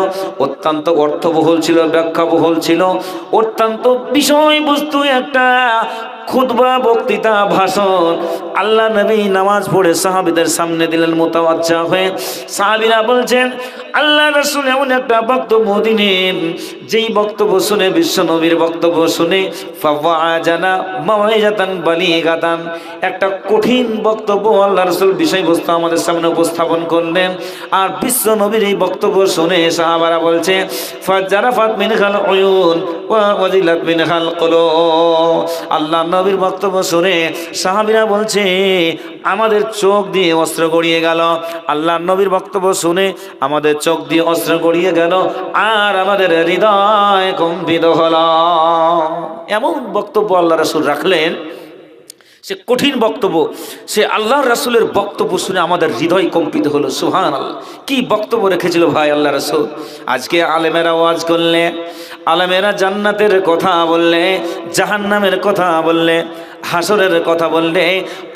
অত্যন্ত অর্থবহুল ছিল, ব্যাখ্যাবহুল ছিল, অত্যন্ত বিষয়বস্তু একটা খুতবা, বক্তৃতা, ভাষণ। আল্লাহ নবী নামাজ পড়ে সাহাবীদের সামনে দিলেন মুতাওয়াজ্জা হয়ে। সাহাবীরা বলছেন, আল্লাহ রাসূল এমন একটা বক্তব্য দিলেন, যেই বক্তব্য শুনে বিশ্ব নবীর বক্তব্য শুনে ফাওয়াজানা মাওইজাতান বালিগাতান, একটা কঠিন বক্তব্য আল্লাহ রাসূল বিষয়বস্তু আমাদের সামনে উপস্থাপন করলেন। আর বিশ্ব নবীর এই বক্তব্য শুনে সাহাবারা বলছে ফাজারাফাত মিনহাল উয়ুন ওয়া ওয়াজিলাত মিনহাল কুলুব। আল্লাহ নবীর বক্তব্য শুনে সাহাবীরা বলছে আমাদের চোখ দিয়ে অস্ত্র গড়িয়ে গেল। আল্লাহ নবীর বক্তব্য শুনে আমাদের চোখ দিয়ে অস্ত্র গড়িয়ে গেল, আর আমাদের হৃদয় কম্পিত হলো। এমন বক্তব্য আল্লাহ রাসূল রাখলেন, সে কঠিন বক্তব্য, সে আল্লাহ রাসূলের বক্তব্য শুনে আমাদের হৃদয় কম্পিত হলো। সুবহানাল্লাহ, কি বক্তব্য রেখেছিল ভাই আল্লাহ রাসূল। আজকে আলেমেরা ওয়াজ করলে, আলেমেরা জান্নাতের কথা বললে, জাহান্নামের কথা বললে, হাসরের কথা বললে,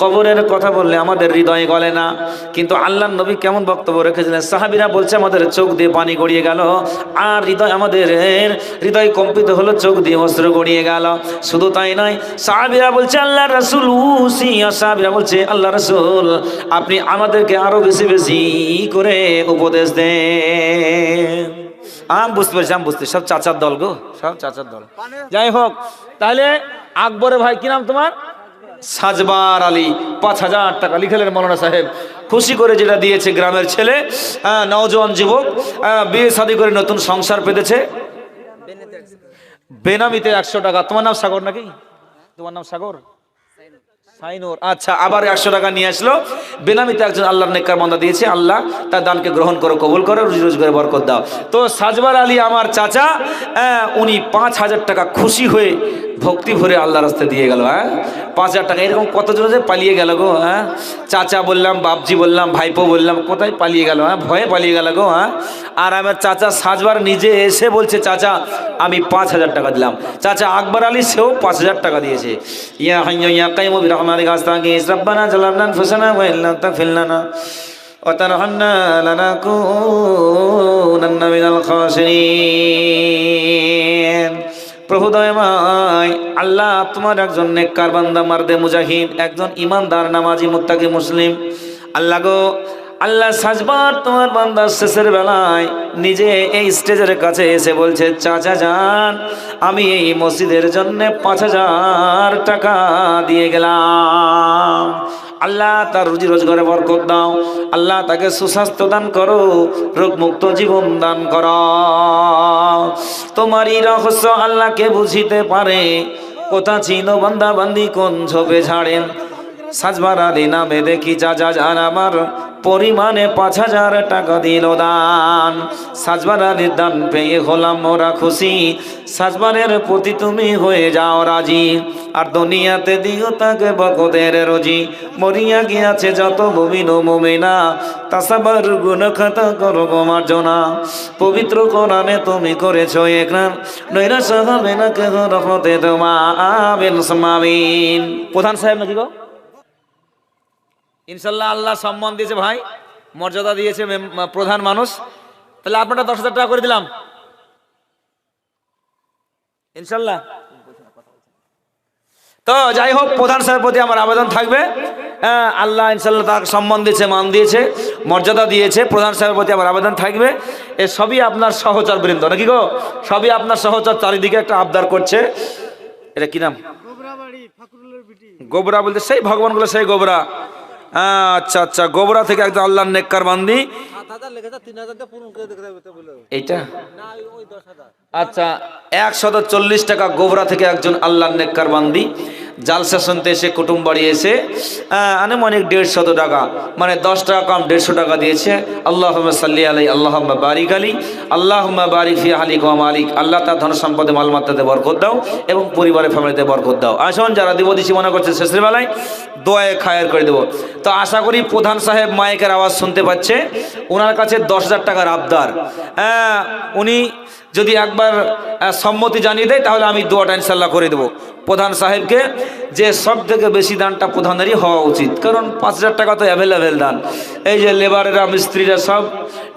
কবরের কথা বললে আমাদের হৃদয় গলে না। কিন্তু আল্লাহর নবী কেমন বক্তব্য রেখেছিলেন, সাহাবীরা বলছে আমাদের চোখ দিয়ে পানি গড়িয়ে গেল, আর আমাদের হৃদয় কম্পিত হলো, চোখ দিয়ে অস্ত্র গড়িয়ে গেল। শুধু তাই নয়, সাহাবীরা বলছে আল্লাহ রাসূল সাহাবীরা বলছে আল্লাহ রাসূল আপনি আমাদেরকে আরো বেশি বেশি করে উপদেশ দেন। বুঝতে পারছি, বুঝতে, সব চাচার দল গো, সব চাচার দল। যাই হোক, তাহলে আকবরে ভাই, কি নাম তোমার? সাজবার আলী, 5,000 টাকা লিখেলেন মৌলানা সাহেব। খুশি করে যেটা দিয়েছে গ্রামের ছেলে, নওজোয়ান যুবক, বিয়ে শাদী করে নতুন সংসার পেতেছে, বেনামিতে 100 টাকা। তোমার নাম সাগর নাকি? তোমার নাম সাগর? সাইনুর। আচ্ছা, আবার 100 টাকা নিয়ে আসলো, বেনামিতে একজন আল্লাহর নেককার বান্দা দিয়েছে। আল্লাহ তার দানকে গ্রহণ করো, কবুল করো, রুজি রোজগারে বরকত দাও। তো সাজবার আলী আমার চাচা, উনি 5,000 টাকা খুশি হয়ে ভক্তি ভরে আল্লাহ রাস্তায় দিয়ে গেল। 5,000 টাকা। এরকম কতজন যে পালিয়ে গেল গো। চাচা বললাম, বাপজি বললাম, ভাইপো বললাম, কোথায় পালিয়ে গেল, ভয়ে পালিয়ে গেল গো। আর আমার চাচা সাজবার নিজে এসে বলছে চাচা আমি 5,000 টাকা দিলাম। চাচা আকবর আলী, সেও 5,000 টাকা দিয়েছে। ইয়া হাইয়্যু ইয়া কাইয়্যুম বিরহমাতিকা আস্তাগীথ রব্বানা যালামনা আনফুসানা ওয়া ইল্লাম তাগফির লানা ওয়া তারহামনা লানাকুনান্না মিনাল খাসিরিন। প্রভু দয়াময় আল্লাহ, তোমার একজন নেককার বান্দা, মার্দে মুজাহিদ, একজন ইমানদার, নামাজি, মুত্তাকি, মুসলিম। আল্লাহ গো, আল্লাহ সাজবার তোমার বান্দা শেষের বেলায় নিজে এই স্টেজের কাছে এসে বলছে চাচা যান আমি এই মসজিদের জন্য 5,000 টাকা দিয়ে গেলাম। আল্লাহ তার রুজি রোজগারে বরকত দাও, আল্লাহ তাকে সুস্বাস্থ্য দান করো, রোগমুক্ত জীবন দান করো। তোমারই রহস্য আল্লাহকে বুঝিতে পারে, কোথা ছিল বান্দা বান্দি কোন ঝোপে ঝাড়েন। সাজবার আলী নামে দেখি চাচা যান আমার পরিমাণে 5,000 টাকা দিল দান। সাজবার আলীর দান পেয়ে হলাম মোরা খুশি, সাজবারের প্রতি তুমি হয়ে যাও রাজি। আর দুনিয়াতে দিও তাকে বকতের রোজি, মরিয়া গিয়াছে যত মুমিন ও মুমিনা, তাসাবার গুণ খাতা করো মার্জনা। পবিত্র কোরআনে তুমি করেছো একরার, নৈরাশ হবে না কেহ রহমতে তোমার আমিন। প্রধান সাহেব নাকি গো? ইনশাল্লাহ আল্লাহ সম্মান দিয়েছে ভাই, মর্যাদা দিয়েছে, প্রধান মানুষ। তাহলে আপনারা 10,000 টাকা করে দিলাম ইনশাল্লাহ। তো যাই হোক, প্রধান সাহেবের প্রতি আমার আবেদন থাকবে, আল্লাহ ইনশাল্লাহ তার সম্মান দিয়েছে, মান দিয়েছে, মর্যাদা দিয়েছে। প্রধান সাহেবের প্রতি আমার আবেদন থাকবে, এ সবই আপনার সহচর বৃন্দ নাকি গো? সবই আপনার সহচর, চারিদিকে একটা আবদার করছে। এটা কি নাম? গোবরা বলতে সেই ভগবানগুলো, সেই গোবরা। আচ্ছা আচ্ছা, গোবরা থেকে একজন আল্লাহর নেককার বান্দি। এইটা আচ্ছা, 140 টাকা গোবরা থেকে একজন আল্লাহর নেককার বান্দি জালসা শুনতে এসে, কুটুম বাড়ি এসে আনুমানিক 150 টাকা, মানে 10 টাকা কম 150 টাকা দিয়েছে। আল্লাহুম্মা সাল্লি আলাইহি, আল্লাহুম্মা বারিক আলি, আল্লাহুম্মা বারিক ফি আহলিক ওয়া মালিক। আল্লাহ তার ধন সম্পদে, মালমাত্রাতে বরকত দাও এবং পরিবারের ফ্যামিলিতে বরকত দাও। আসুন, যারা দিবদিশি মনে করছে শেষের বেলায় দোয়ায় খায়ের করে দেবো। তো আশা করি প্রধান সাহেব মাইকের আওয়াজ শুনতে পাচ্ছে, ওনার কাছে 10,000 টাকার আবদার। উনি যদি একবার সম্মতি জানিয়ে দেয় তাহলে আমি দোয়াটা ইনশাল্লাহ করে দেবো প্রধান সাহেবকে, যে সব থেকে বেশি দানটা প্রধানেরই হওয়া উচিত। কারণ 5,000 টাকা তো অ্যাভেলেবেল দান। এই যে লেবারেরা, মিস্ত্রিরা, সব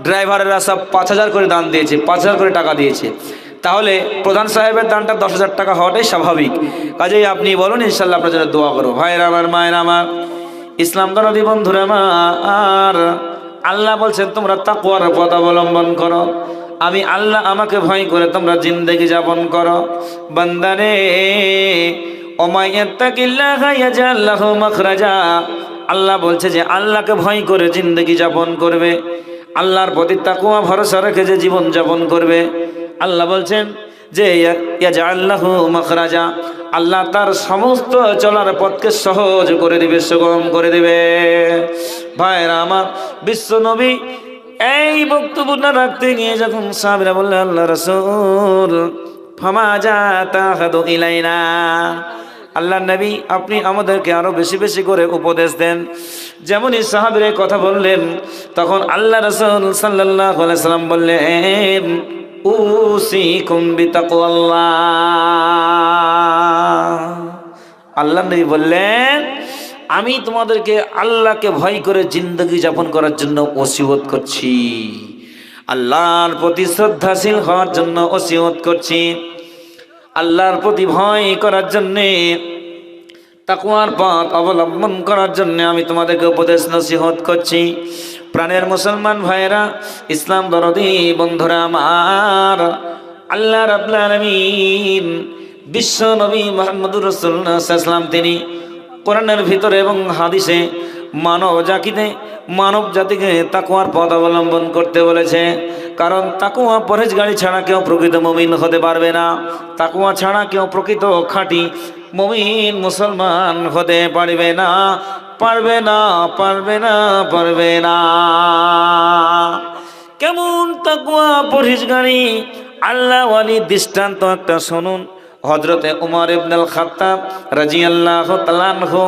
ড্রাইভারেরা সব 5,000 করে দান দিয়েছে, 5,000 করে টাকা দিয়েছে। তাহলে প্রধান সাহেবের দানটা 10,000 টাকা হওয়াটাই স্বাভাবিক। কাজেই আপনি বলুন, ইনশাল্লাহ আপনার জন্য দোয়া করো। ভাইয়ের আমার, মায়ের আমার, ইসলাম দরদি বন্ধুরা আমার, আল্লাহ বলছেন তোমরা তাকওয়ার পথ অবলম্বন করো, আমি আল্লাহ আমাকে ভয় করে তোমরা জিন্দেগি যাপন করো। বান্দারে ওমাই ইয়াত্তাকিল্লাহা ইয়াজআল লাহু মাখরাজা, আল্লাহ বলছে যে আল্লাহকে ভয় করে জিন্দেগি যাপন করবে, আল্লাহর প্রতি তাকওয়া ভরসা রেখে যে জীবন যাপন করবে, আল্লাহ বলছেন যে ইয়াজআল লাহু মাখরাজা, আল্লাহ তার সমস্ত চলার পথকে সহজ করে দিবে, সুগম করে দিবে। ভাইরা আমার, বিশ্ব নবী এই বক্তব্যটা রাখতে গিয়ে যখন সাহাবীরা বললেন আল্লাহ রাসূল ফামা জাতাহাদু ইলাইনা, আল্লাহ নবী আপনি আমাদেরকে আরো বেশি বেশি করে উপদেশ দেন। যেমনই সাহাবীরা কথা বললেন তখন আল্লাহ রাসূল সাল্লাল্লাহু আলাইহি সাল্লাম বললেন উসিকুম বিতাকওয়াল্লাহ, আল্লাহ নবী বললেন আমি তোমাদেরকে আল্লাহকে ভয় করে জিন্দগি যাপন করার জন্য ওসিয়ত করছি, আল্লাহর প্রতি শ্রদ্ধাশীল হওয়ার জন্য ওসিয়ত করছি, আল্লাহর প্রতি ভয় করার জন্যে তাকওয়ার পথ অবলম্বন করার জন্য আমি তোমাদেরকে উপদেশ নসিহত করছি। প্রাণের মুসলমান ভাইরা, ইসলাম দরদি বন্ধুরা আমার, আল্লাহ রাব্বুল আলামিন বিশ্ব নবী মুহাম্মদুর রাসূলুল্লাহ সাল্লাল্লাহু আলাইহি ওয়াসাল্লাম তিনি কোরআনের ভিতরে এবং হাদিসে মানব জাতিকে তাকওয়ার পথ অবলম্বন করতে বলেছে। কারণ তাকওয়া পরহেজগারি ছাড়া কেউ প্রকৃত মুমিন হতে পারবে না, তাকওয়া ছাড়া কেউ প্রকৃত খাঁটি মুমিন মুসলমান হতে পারবে না, পারবে না, পারবে না, পারবে না। কেমন তাকওয়া পরহেজগারি, আল্লাহ ওয়ালি দৃষ্টান্ত একটা শুনুন। হযরতে উমর ইবনুল খাত্তাব রাদিয়াল্লাহু তাআলা আনহু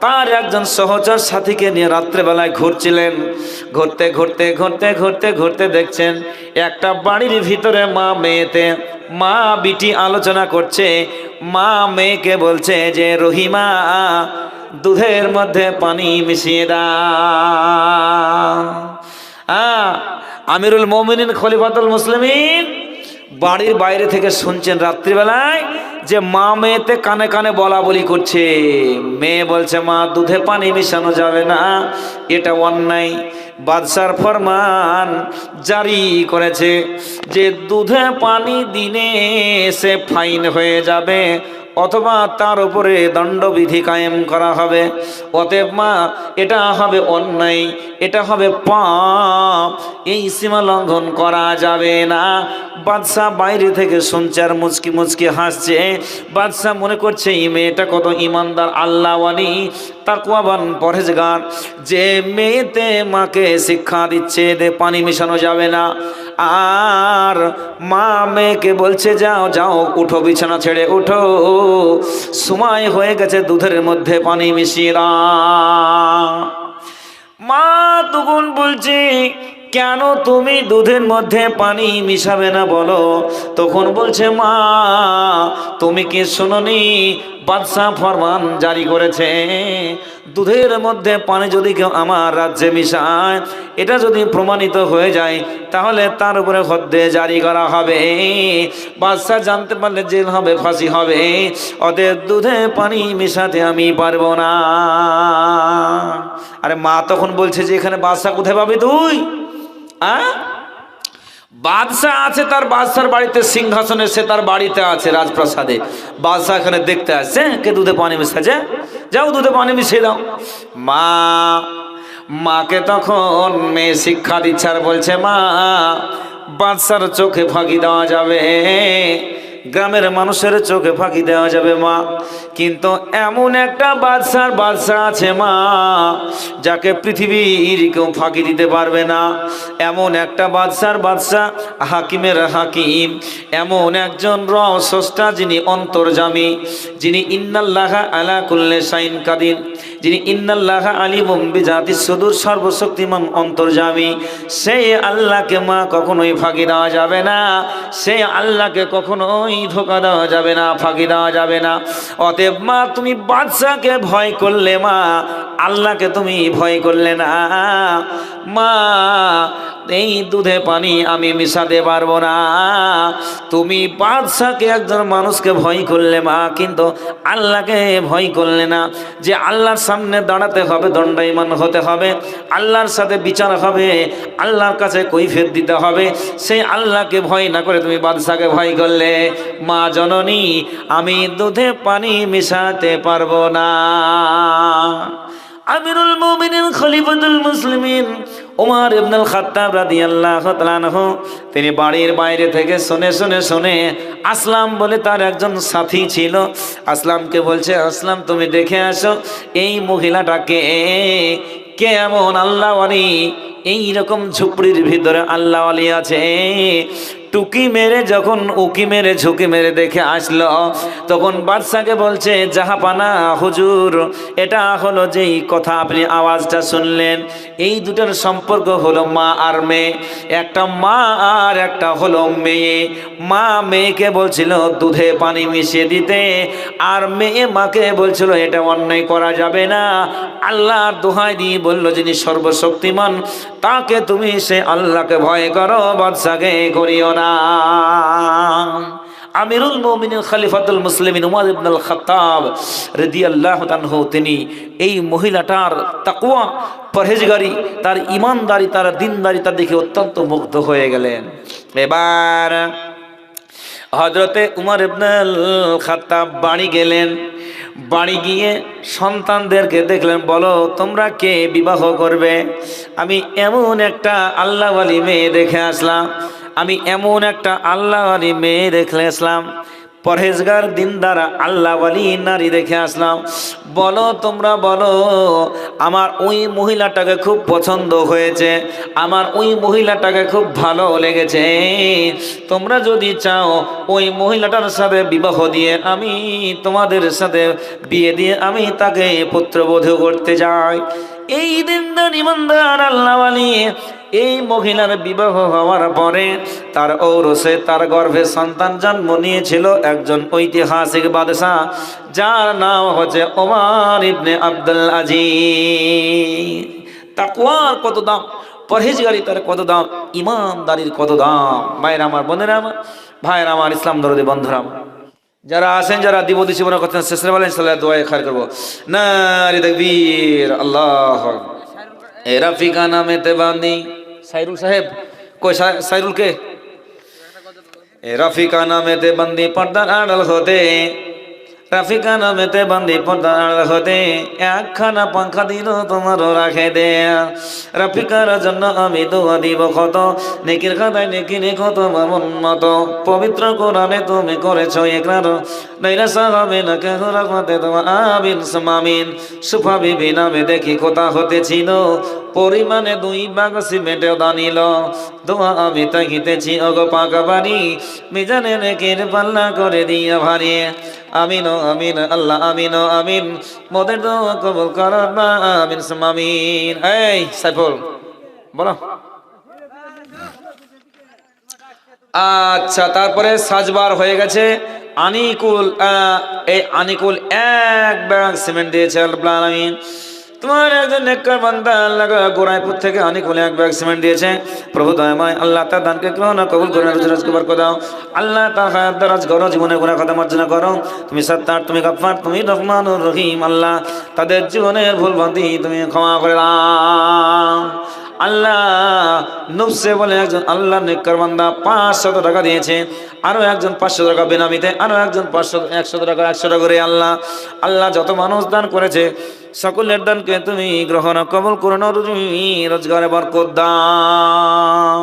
তার একজন সহচর সাথীকে নিয়ে রাত্রেবেলায় ঘুরছিলেন। ঘুরতে ঘুরতে ঘুরতে ঘুরতে ঘুরতে দেখছেন একটা বাড়ির ভিতরে মা বিটি আলোচনা করছে। মা মেয়েকে বলছে যে রহিমা দুধের মধ্যে পানি মিশিয়ে দাও। আমিরুল মুমিনিন খলিফাতুল মুসলিমিন বাড়ির বাইরে থেকে শুনছেন রাত্রিবেলায় যে মা মেয়েতে কানে কানে বলা বলি করছে। মেয়ে বলছে মা দুধে পানি মিশানো যাবে না, এটা অন্যায়। বাদশার ফরমান জারি করেছে যে দুধে পানি দিনে সে ফাইন হয়ে যাবে অথবা তার উপরে দণ্ডবিধি কায়েম করা হবে। অতএব মা এটা হবে অন্যায়, এটা হবে পাপ, এই সীমা লঙ্ঘন করা যাবে না। বাদশাহ বাইরে থেকে শুনছে আর মুচকি মুচকি হাসছে। বাদশাহ মনে করছে এই মেয়েটা কত ইমানদার, আল্লাহওয়ালি, তাকওয়াবান, পরহেজগার, যে মেয়েতে মাকে শিক্ষা দিচ্ছে যে পানি মেশানো যাবে না। আর মা মেয়েকে বলছে যাও যাও উঠো, বিছানা ছেড়ে উঠো, সময় হয়ে গেছে দুধের মধ্যে পানি মিশিয়ে দাও। মা তখন বলছে কেন তুমি দুধের মধ্যে পানি মিশাবে না বলো? তখন বলছে মা তুমি কি শুনোনি বাদশাহ ফরমান জারি করেছে দুধের মধ্যে পানি যদি কেউ আমার রাজ্যে মিশায়, এটা যদি প্রমাণিত হয়ে যায় তাহলে তার উপরে হদ্দে জারি করা হবে। বাদশাহ জানতে পারলে জেল হবে, ফাঁসি হবে। ওদের দুধে পানি মিশাতে আমি পারবো না। আরে মা তখন বলছে যে এখানে বাদশাহ কোথায় পাবি তুই? বাদশাহ আছে তার বাদশার বাড়িতে সিংহাসনে, সে তার বাড়িতে আছে রাজপ্রাসাদে। বাদশাহ এখানে দেখতে আসছে কে দুধে পানি মিশাচ্ছে, যাও দুধে পানি মিশিয়ে দাও। মাকে তখন মেয়ে শিক্ষা দিচ্ছে আর বলছে মা বাদশার চোখে ফাঁকি দেওয়া যাবে, গ্রামের মানুষের চোখে ফাঁকি দেওয়া যাবে মা, কিন্তু এমন একটা বাদশা আছে মা যাকে পৃথিবীর কেউ ফাঁকি দিতে পারবে না। এমন একটা বাদশা, হাকিমের হাকিম, এমন একজন স্রষ্টা যিনি অন্তর্যামী, যিনি ইন্নাল্লাহা আলা কুল্লি শাইইন কাদির, যিনি ইন্নাল্লাহা আলিমুম বিজাতিস সুদূর, সর্বশক্তিমান অন্তর্যামী। সেই আল্লাহকে মা কখনোই ফাঁকি দেওয়া যাবে না, সেই আল্লাহকে কখনোই ধোঁকা দেওয়া যাবে না, ফাঁকি দেওয়া যাবে না। অতএব মা তুমি বাদশাকে ভয় করলে, মা আল্লাহকে তুমি ভয় করলে না। মা এই দুধে পানি আমি মিশাতে পারবো না। তুমি বাদশাকে একজন মানুষকে ভয় করলে মা, কিন্তু আল্লাহকে ভয় করলে না। যে আল্লাহর সামনে দাঁড়াতে হবে, দণ্ডায়মান হতে হবে, আল্লাহর সাথে বিচার হবে, আল্লাহর কাছে কৈফিয়ত দিতে হবে, সেই আল্লাহকে ভয় না করে তুমি বাদশাকে ভয় করলে। মা জননী, আমি দুধে পানি মিশাতে পারবো না। আমিরুল মুমিনিন খলিফাতুল মুসলিমিন ওমর ইবনুল খাত্তাব রাদিয়াল্লাহু তাআলা আনহু, তিনি বাড়ির বাইরে থেকে শুনে আসলাম বলে তার একজন সাথী ছিল, আসলামকে বলছে, আসলাম তুমি দেখে আসো এই মহিলাটাকে, কে এমন আল্লাহওয়ালি, এইরকম ঝুপড়ির ভিতরে আল্লাহওয়ালি আছে। টুকি মেরে যখন উকি মেরে ঝুঁকি মেরে দেখে আসলো, তখন বাদশাকে বলছে, জাহাপানা হুজুর, এটা হলো যেই কথা আপনি আওয়াজটা শুনলেন, এই দুটোর সম্পর্ক হলো মা আর মেয়ে, একটা মা আর একটা হলো মেয়ে। মা মেয়েকে বলছিল দুধে পানি মিশিয়ে দিতে, আর মেয়ে মাকে বলছিল এটা অন্যায় করা যাবে না। আল্লাহর দোহাই দিয়ে বলল, যিনি সর্বশক্তিমান তাকে তুমি সে আল্লাহকে ভয় করো, বাদশাকে করিও না। আমিরুল মুমিনিন খলিফাতুল মুসলিমিন উমর ইবনুল খাত্তাব রাদিয়াল্লাহু আনহু, তিনি এই মহিলাটার তাকওয়া, পরহেজগারি, তার ইমানদারি, তার দিনদারিতা দেখে অত্যন্ত মুগ্ধ হয়ে গেলেন। এবার হযরতে উমর ইবনুল খাত্তাব বাড়ি গেলেন। বাড়ি গিয়ে সন্তানদেরকে দেখলেন, বলো তোমরা কে বিবাহ করবে? আমি এমন একটা আল্লাহওয়ালি মেয়ে দেখে আসলাম, আমি এমন একটা আল্লাহওয়ালি মেয়ে দেখে আসলাম, পরহেজগার দিনদার আল্লাহওয়ালি নারী দেখে আসলাম। বলো তোমরা বলো, আমার ওই মহিলাটাকে খুব পছন্দ হয়েছে, আমার ওই মহিলাটাকে খুব ভালো লেগেছে। তোমরা যদি চাও ওই মহিলাটার সাথে বিবাহ দিয়ে আমি তোমাদের সাথে বিয়ে দিয়ে আমি তাকে পুত্রবধূ করতে চাই। এই দিনদার ইমানদার আল্লাহওয়ালি এই মহিলার বিবাহ হওয়ার পরে তার ঔরসে, তার গর্ভে সন্তান জন্ম নিয়েছিল একজন ঐতিহাসিক বাদশাহ, যার নাম হচ্ছে ওমর ইবনে আব্দুল আজিজ। তাকওয়ার কত দাম, পরহেজগারিতার কত দাম, ইমানদারির কত দাম। ভাইরা আমার, বোনেরা আমার, ভাইরা আমার, ইসলাম দরদি বন্ধুরা আমার, যারা আছেন, যারা দিবদি জীবনে করতেন, শেষে বলেন ইনশাআল্লাহ দোয়ায়ে খায়ের করবো। নারে তাকবীর, আল্লাহ। এ রাফিকা নামেতে বান্দি, সাইরুল সাহেব কই? সাইরুল কে? এ রাফিকা নামেতে বান্দি পর্দার আড়াল হতে, রাফিকা নামেতে বান্দি পর্দার আড়াল হতে, একখানা পাঙ্খা দিল তোমারও রাখে দে। রাফিকার জন্য আমি দোয়া দিব কত, নেকির খাতায় নেকি কত মামুন মতো। পবিত্র কোরআনে তুমি করেছো ইকরার, নাইরাসা হবে না কেহ রাখতে তোমার আমিন সামামিন। সুফা বিবি নামে দেখি কোথা হতে ছিল, পরিমাণে 2 ভাগ সিমেন্টেও দানিল। দোয়া আমি তাকিতেছি অগো পাকা বাড়ি, মিজানে নেকির পাল্লা করে দিয়া ভারী। আমিন আমিন আল্লাহ, আমিন আমিন, মোদের দোয়া কবুল করো না, আমিন সামামিন। এই সাইফুল বলো। আচ্ছা, তারপরে সাজবার হয়ে গেছে। আনিকুল, এই আনিকুল 1 ব্যাগ সিমেন্ট দিয়েছে আল্লাহ আমিন। তোমার একজন নেককার বান্দা আল্লাহ গোরাইপুর থেকে আনিকুল 1 ব্যাগ সিমেন্ট দিয়েছে। প্রভু দয়াময় আল্লাহ তার দানকে গ্রহণ কবুল করে, রোজগার কবর করে দাও আল্লাহ। তার হায়াত দারাজ করো, জীবনে গুনাহ খাতা মার্জনা করো। তুমি সত্তার, তুমি গফফার, তুমি রহমানুর রহিম। আল্লাহ তাদের জীবনের ভুল ভ্রান্তি তুমি ক্ষমা করে দাও আল্লাহ। নুফসে বলে একজন আল্লাহ নেককার বান্দা 500 টাকা দিয়েছে, আরো একজন 500 টাকা বেনামিতে, আরো একজন 100 টাকা 100 টাকা করে। আল্লাহ আল্লাহ যত মানুষ দান করেছে সকলের দানকে তুমি গ্রহণ কবুল করো, রোজগারে বরকত দাও।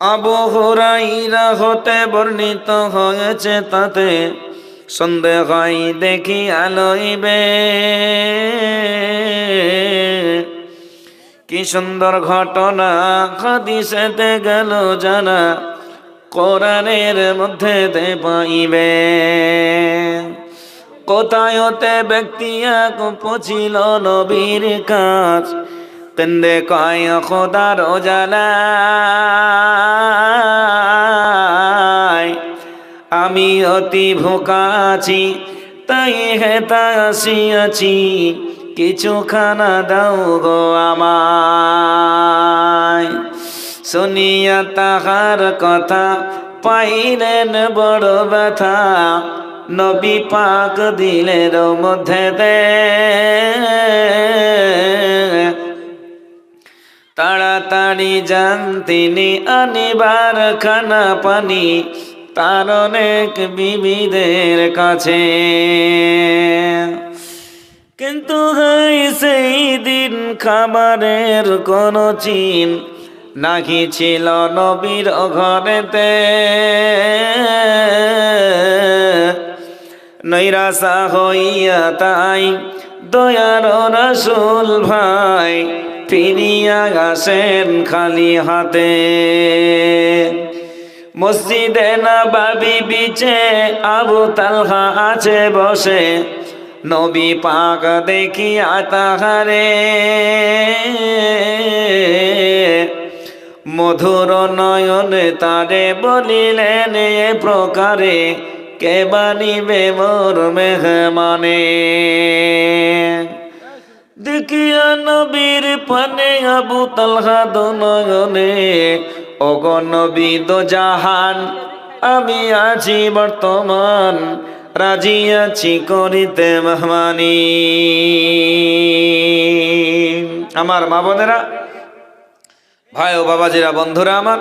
আবু হুরায়রা হতে বর্ণিত হয়েছে, তাতে সন্দেহ হয় দেখি আলোইবে। কি সুন্দর ঘটনা হাদিসেতে গেল জানা, কোরআনের মধ্যে পাইবে। কোথায় হতে ব্যক্তি এক পৌঁছিল নবীর কাজ, কেন্দে কয় খোদার জালায়। আমি অতি ভোকা আছি, তাই হেতা আসিয়াছি, কিছু খানা দাও গো আমায়। শুনিয়া তাহার কথা পাইলেন বড় ব্যথা, নবী পাক দিলের মধ্যে দে তাড়াতাড়ি যান তিনি আনিবার খানা পানি তার অনেক বিবিদের কাছে। কিন্তু সেই দিন খাবারের কোনো চিন নাকি ছিল নবীর ঘরেতে। নৈরাশা হইয়া তাই দয়ার রাসূল ভাই ফিরিয়া আসেন খালি হাতে। মসজিদে নববী বিচে আবু তালহা আছে বসে, নবী পাক দেখিয়া তাহারে মধুর নয়নে তারে বলিলেন এ প্রকারে, কে বানিবে মোর মেহমানে। দেখিয়া নবীর পানে আবু তালহা দনয়নে, ওগো নবী দো জাহান আমি আছি বর্তমান, রাজি আছি করিতে মেহমানি। আমার মা বোনেরা, ভাই ও বাবাজিরা, বন্ধুরা আমার,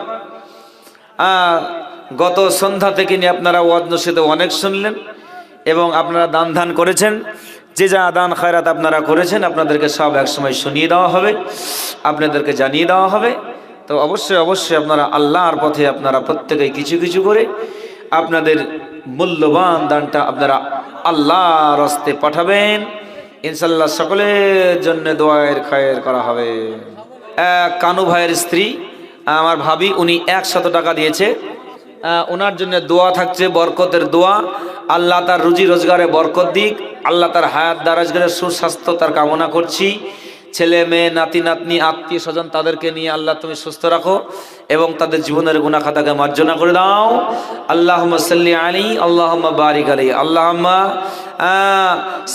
গত সন্ধ্যা থেকে নিয়ে আপনারা ওয়াজ নসিহত অনেক শুনলেন এবং আপনারা দান ধান করেছেন। যে যা দান খয়রাত আপনারা করেছেন আপনাদেরকে সব একসময় শুনিয়ে দেওয়া হবে, আপনাদেরকে জানিয়ে দেওয়া হবে। তো অবশ্যই অবশ্যই আপনারা আল্লাহর পথে আপনারা প্রত্যেকেই কিছু কিছু করে আপনাদের মূল্যবান দানটা আপনারা আল্লাহর হস্তে পাঠাবেন। ইনশাল্লাহ সকলের জন্য দোয়ায়ের খায়ের করা হবে। কানু ভাইয়ের স্ত্রী আমার ভাবি, উনি 100 টাকা দিয়েছে। ওনার জন্য দোয়া থাকছে, বরকতের দোয়া। আল্লাহ তার রুজি রোজগারে বরকত দিক, আল্লাহ তার হায়াত দারাজগারের সুস্বাস্থ্য তার কামনা করছি। ছেলে মেয়ে নাতি নাতনি আত্মীয় স্বজন তাদেরকে নিয়ে আল্লাহ তুমি সুস্থ রাখো এবং তাদের জীবনের গুনাহ খাতাকে মার্জনা করে দাও। আল্লাহুম্মা সাল্লি আলাইহি আল্লাহুম্মা বারিক আলাইহি আল্লাহুম্মা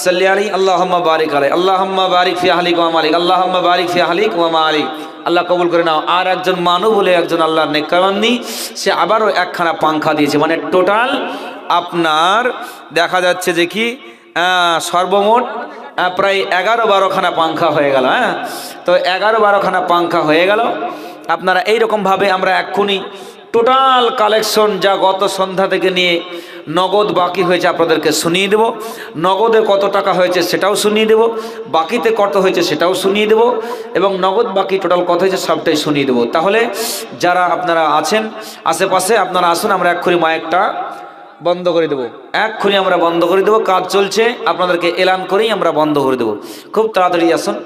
সাল্লি আলাইহি আল্লাহুম্মা বারিক আলাইহি আল্লাহুম্মা বারিক ফি আহলিক ওয়া মালিক আল্লাহুম্মা বারিক ফি আহলিক ওয়া মালিক। আল্লাহ কবুল করে নাও। আর একজন মানু বলে একজন আল্লাহর নেককারবান্দি, সে আবারও একখানা পাংখা দিয়েছে, মানে টোটাল আপনার দেখা যাচ্ছে যে কি সর্বমোট প্রায় 11-12 খানা পাংখা হয়ে গেল। তো 11-12 খানা পাংখা হয়ে গেল। আপনারা এইরকমভাবে আমরা এক্ষুনি টোটাল কালেকশন যা গত সন্ধ্যা থেকে নিয়ে নগদ বাকি হয়েছে আপনাদেরকে শুনিয়ে দেব। নগদে কত টাকা হয়েছে সেটাও শুনিয়ে দেব, বাকিতে কত হয়েছে সেটাও শুনিয়ে দেব এবং নগদ বাকি টোটাল কত হয়েছে সবটাই শুনিয়ে দেব। তাহলে যারা আপনারা আছেন আশেপাশে আপনারা আসুন, আমরা এক্ষুনি মাইকটা বন্ধ করে দেবো, এক্ষুনি আমরা বন্ধ করে দেবো। কাজ চলছে, আপনাদেরকে এলান করেই আমরা বন্ধ করে দেবো। খুব তাড়াতাড়ি আসুন।